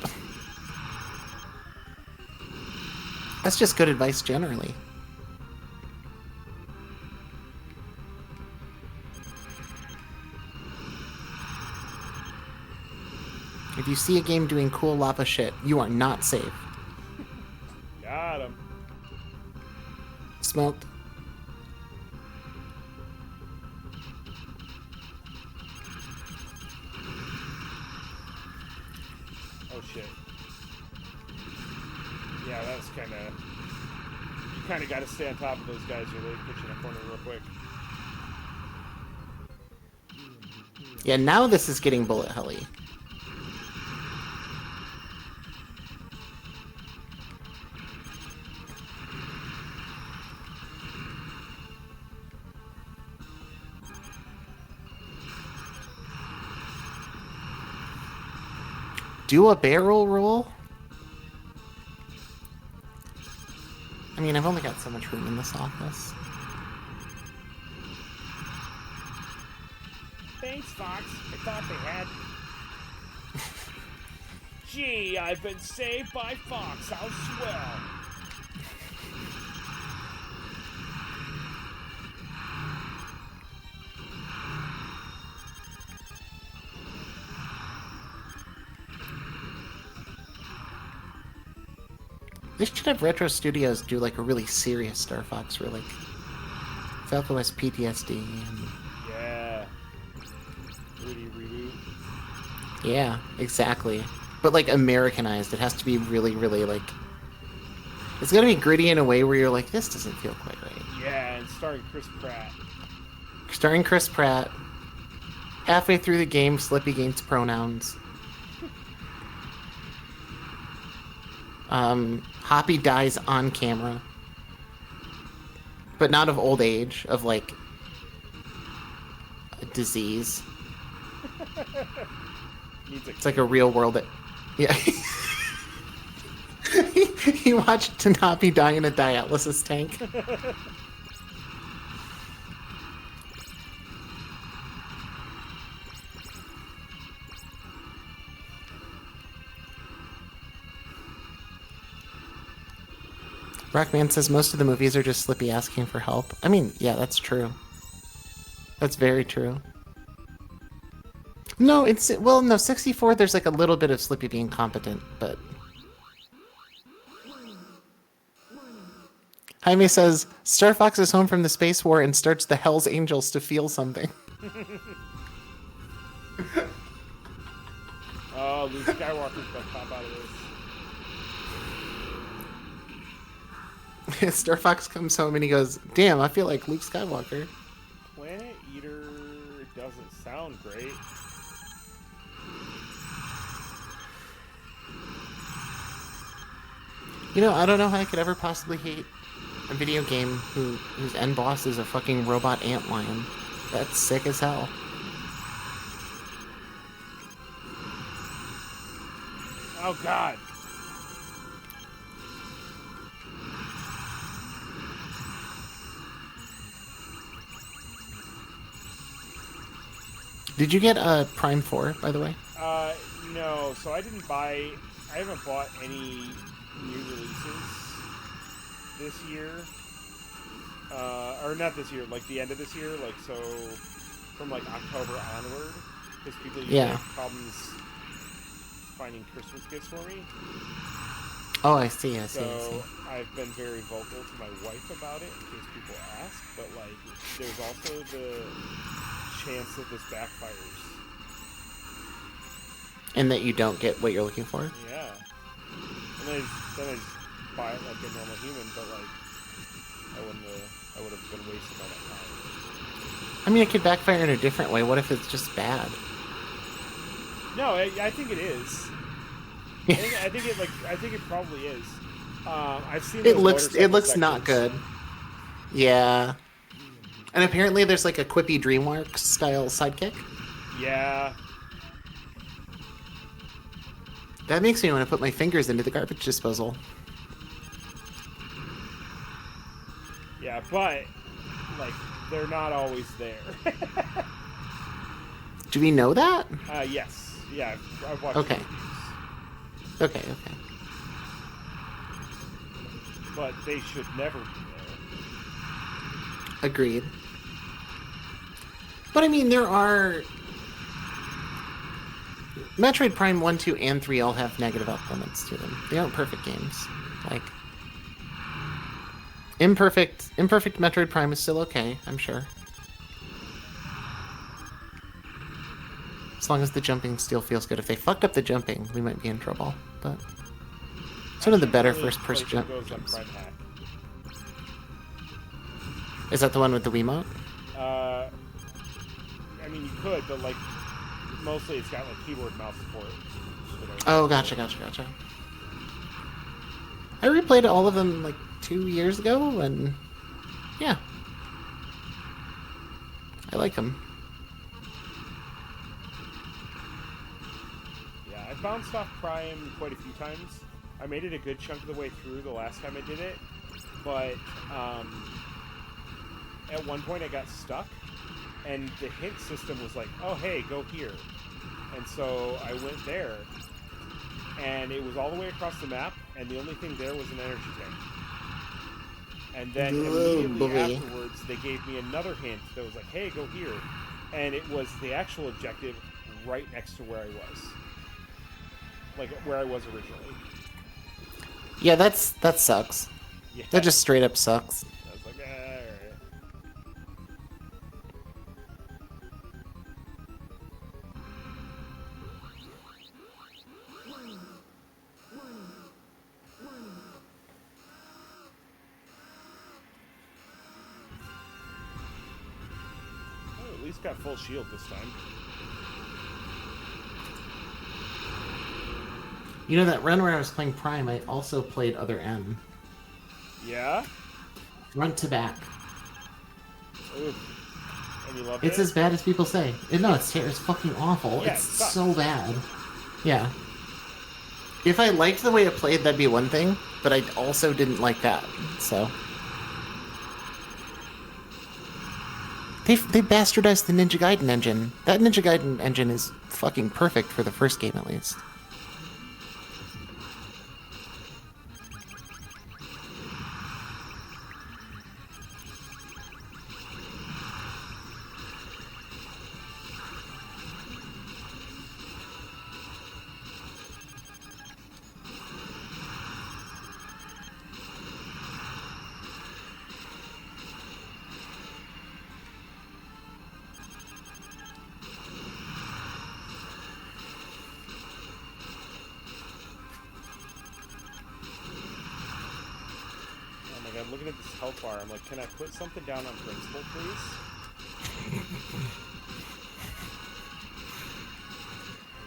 That's just good advice generally. If you see a game doing cool lava shit, you are not safe. Got him. Smoked. Oh shit. Yeah, that's kind of... You kind of got to stay on top of those guys or they put you in a corner real quick. Yeah, now this is getting bullet helly. Do a barrel roll? I mean, I've only got so much room in this office. Thanks, Fox. I thought they had... Gee, I've been saved by Fox. How swell. They should have Retro Studios do like a really serious Star Fox for like Falco has PTSD and Yeah. Really reboot. yeah, exactly. But like Americanized, it has to be really, really like it's gotta be gritty in a way where you're like, this doesn't feel quite right. Yeah, and starring Chris Pratt. Starring Chris Pratt. Halfway through the game, Slippy gains pronouns. Hoppy dies on camera. But not of old age, of like a disease. It's like a real world. Yeah. He watched Tanabe die in a dialysis tank. Rockman says most of the movies are just Slippy asking for help. I mean, yeah, that's true. That's very true. No, no, 64, there's like a little bit of Slippy being competent, but... Jaime says, Star Fox is home from the space war and starts the Hell's Angels to feel something. Oh, Luke Skywalker's gonna pop out of this. Star Fox comes home and he goes, damn, I feel like Luke Skywalker. Planet Eater doesn't sound great. You know, I don't know how I could ever possibly hate a video game whose end boss is a fucking robot antlion. That's sick as hell. Oh God. Did you get Prime 4, by the way? No. So I didn't buy. I haven't bought any new releases this year. Or not this year, like the end of this year, like so from like October onward, because people usually have problems finding Christmas gifts for me. Oh, I see. So I've been very vocal to my wife about it in case people ask, but like there's also the chance that this backfires. And that you don't get what you're looking for? Yeah. And then I just buy it like a normal human, but like I would have been wasting all that time. I mean, it could backfire in a different way. What if it's just bad? No, I think it is. I think it probably is. I've seen. It looks not good. Yeah. And apparently there's like a quippy DreamWorks style sidekick. Yeah. That makes me want to put my fingers into the garbage disposal. Yeah, but like they're not always there. Do we know that? Yes. Yeah, I've watched. Okay. Reviews. Okay. But they should never be there. Agreed. But I mean, there are... Metroid Prime 1, 2, and 3 all have negative elements to them. They aren't perfect games. Like... Imperfect Metroid Prime is still okay, I'm sure. As long as the jumping still feels good. If they fucked up the jumping, we might be in trouble. But it's one of the better first-person jumps. Is that the one with the Wiimote? I mean, you could, but like, mostly it's got like keyboard mouse support. Oh, gotcha. I replayed all of them like 2 years ago, and yeah, I like them. Yeah, I bounced off Prime quite a few times. I made it a good chunk of the way through the last time I did it, but at one point I got stuck, and the hint system was like, oh hey, go here. And so I went there, and it was all the way across the map, and the only thing there was an energy tank. And then immediately afterwards, they gave me another hint that was like, hey, go here. And it was the actual objective right next to where I was. Like, where I was originally. Yeah, that sucks. Yeah. That just straight up sucks. I was like, alright. Oh, at least got full shield this time. You know, that run where I was playing Prime, I also played Other M. Yeah? Front to back. Oof. And you loved it? It's as bad as people say. No, it's fucking awful. Yeah, it's it sucks. so bad. Yeah. If I liked the way it played, that'd be one thing, but I also didn't like that, so... They bastardized the Ninja Gaiden engine. That Ninja Gaiden engine is fucking perfect for the first game, at least. Looking at this health bar, I'm like, can I put something down on principle, please?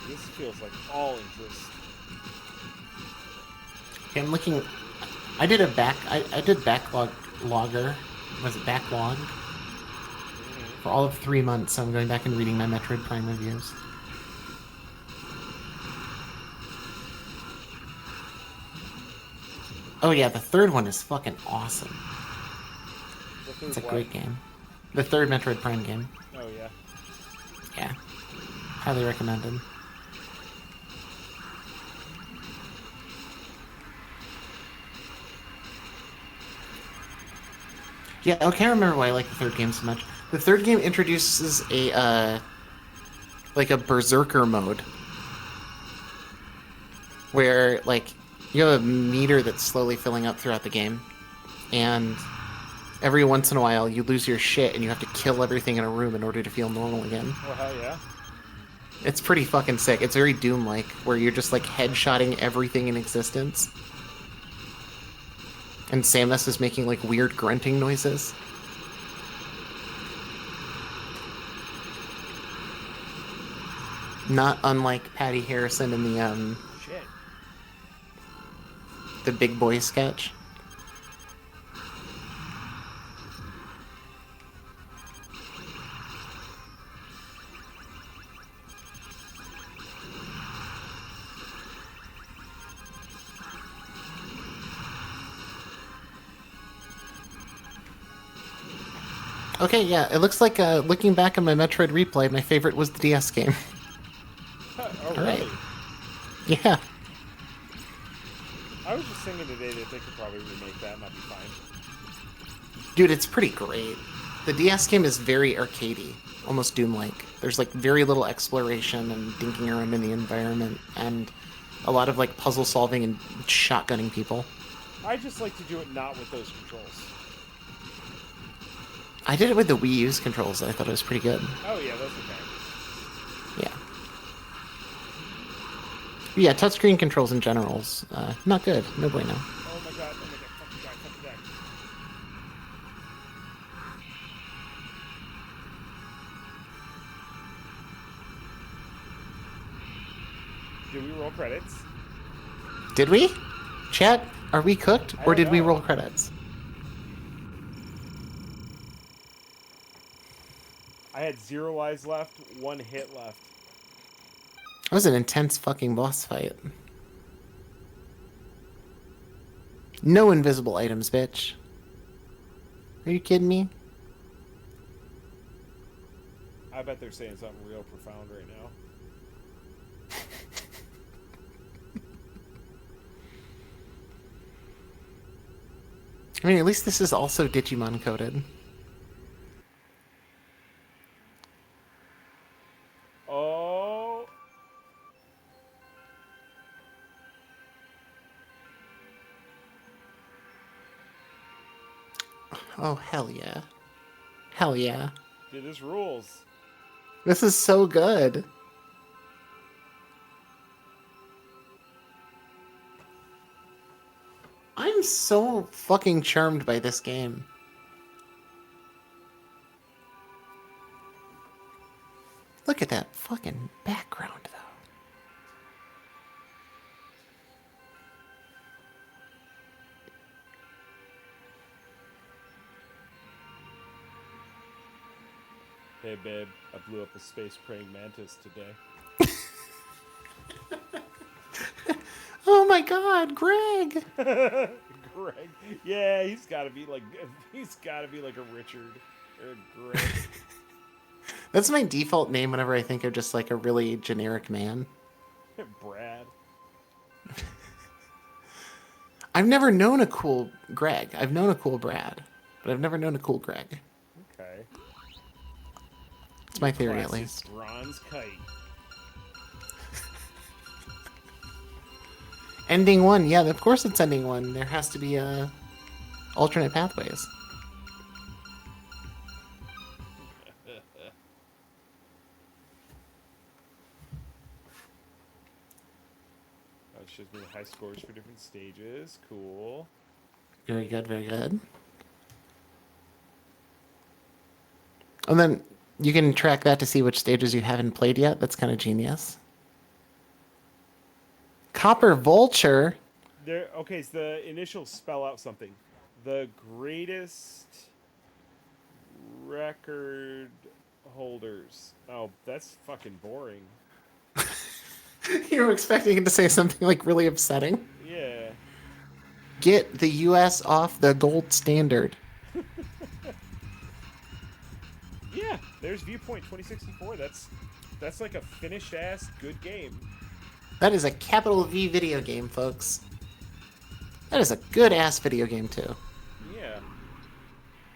This feels like all interest. Okay, I'm looking I did I did backlog logger. Was it backlog? For all of 3 months, I'm going back and reading my Metroid Prime reviews. Oh yeah, the third one is fucking awesome. It's a great game. The third Metroid Prime game. Oh yeah. Yeah. Highly recommended. Yeah, I can't remember why I like the third game so much. The third game introduces a like a berserker mode where like you have a meter that's slowly filling up throughout the game, and every once in a while you lose your shit and you have to kill everything in a room in order to feel normal again. Oh hell yeah. It's pretty fucking sick. It's very Doom-like, where you're just like headshotting everything in existence. And Samus is making like weird grunting noises. Not unlike Patty Harrison in Shit. the Big Boy sketch. Okay, yeah, it looks like looking back on my Metroid replay, my favorite was the DS game. Oh All really? right. Yeah. I was just thinking today that they could probably remake that and that'd be fine. Dude, it's pretty great. The DS game is very arcadey, almost Doom-like. There's like very little exploration and dinking around in the environment, and a lot of like puzzle solving and shotgunning people. I just like to do it not with those controls. I did it with the Wii U's controls, and I thought it was pretty good. Oh yeah, that's okay. Yeah. But yeah, touchscreen controls in general's not good. No bueno. Oh my god, fucking die. Did we roll credits? Did we? Chat, are we cooked, or did we know. roll credits? I had 0 lives left, 1 hit left. That was an intense fucking boss fight. No invisible items, bitch. Are you kidding me? I bet they're saying something real profound right now. I mean, at least this is also Digimon coded. Oh. Oh, hell yeah. Hell yeah. Dude, this rules. This is so good. I'm so fucking charmed by this game. Look at that fucking background, though. Hey babe, I blew up a space praying mantis today. Oh my god, Greg! Greg. Yeah, he's gotta be like a Richard or a Greg. That's my default name whenever I think of just like a really generic man. Brad. I've never known a cool Greg. I've known a cool Brad, but I've never known a cool Greg. Okay. It's my theory, at least. Bronze kite. Ending one, yeah, of course it's ending one. There has to be alternate pathways. That shows me the high scores for different stages. Cool. Very good, very good. And then you can track that to see which stages you haven't played yet. That's kind of genius. Copper Vulture? There. Okay, so the initials spell out something. The greatest record holders. Oh, that's fucking boring. You were expecting it to say something like really upsetting. Yeah. Get the U.S. off the gold standard. Yeah. There's Viewpoint 2064. That's like a finished ass good game. That is a capital V video game, folks. That is a good ass video game too. Yeah.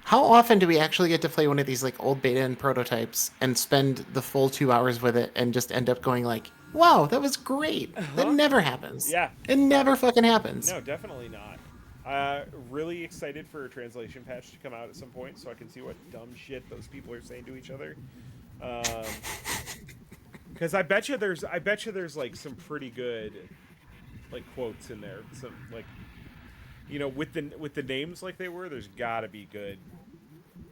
How often do we actually get to play one of these like old beta and prototypes and spend the full 2 hours with it and just end up going like, wow, that was great. That Huh? never happens. Yeah. It never fucking happens. No, definitely not. Really excited for a translation patch to come out at some point so I can see what dumb shit those people are saying to each other. Because I bet you there's like some pretty good like quotes in there. Some like, you know, with the names like they were, there's gotta be good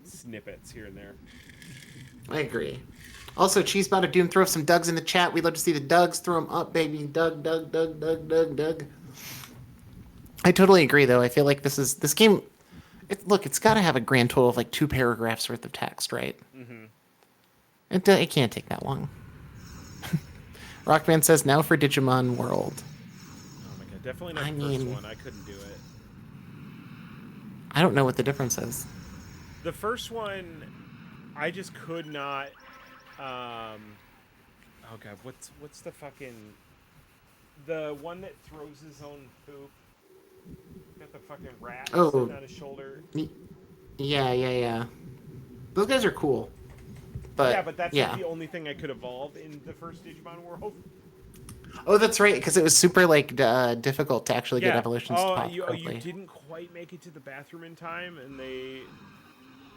snippets here and there. I agree. Also, Cheesebot of Doom, throw some Dougs in the chat. We'd love to see the Dougs. Throw them up, baby. Doug, Doug, Doug, Doug, Doug, Doug. I totally agree, though. I feel like this game. Look, it's got to have a grand total of like 2 paragraphs worth of text, right? Mm-hmm. It can't take that long. Rockman says, now for Digimon World. Oh my god, definitely not the first one. I couldn't do it. I don't know what the difference is. The first one, I just could not. Oh god, what's the fucking the one that throws his own poop? Got the fucking rat sitting on his shoulder. Yeah. Those guys are cool. But yeah, but that's like the only thing I could evolve in the first Digimon world. Oh, that's right, because it was super like difficult to actually get evolutions to pop you correctly. didn't quite make it to the bathroom in time, and they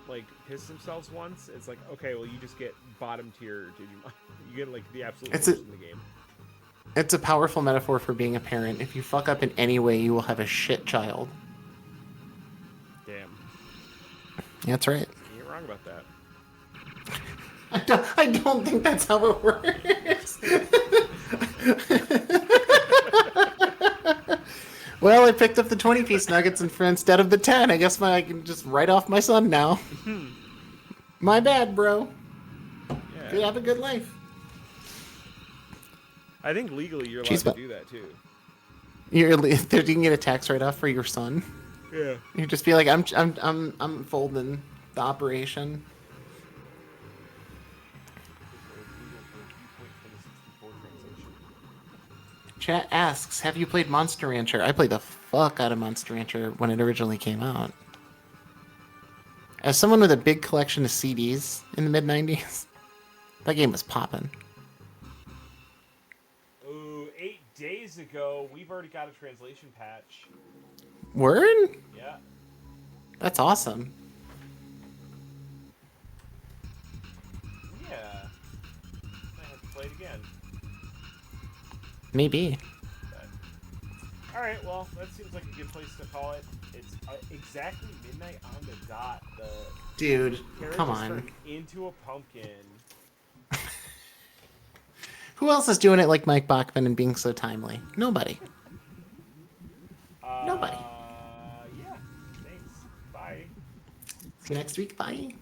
like pissed themselves once. It's like, okay, well, you just get bottom tier Digimon. You get like the absolute worst in the game. It's a powerful metaphor for being a parent. If you fuck up in any way, you will have a shit child. Damn. That's right. You're wrong about that. I don't think that's how it works. Well, I picked up the 20-piece nuggets and for instead of the 10, I guess I can just write off my son now. My bad, bro. Yeah. You have a good life. I think legally you're allowed to do that too. You can get a tax write-off for your son. Yeah. You just be like, I'm folding the operation. Chat asks, have you played Monster Rancher? I played the fuck out of Monster Rancher when it originally came out. As someone with a big collection of CDs in the mid-90s, that game was popping. Ooh, 8 days ago, we've already got a translation patch. Word? Yeah. That's awesome. Yeah. I have to play it again. Maybe. Alright, well, that seems like a good place to call it. It's exactly midnight on the dot. Dude, come on. Turned into a pumpkin. Who else is doing it like Mike Bachman and being so timely? Nobody. Nobody. Yeah. Thanks. Bye. See you next week. Bye.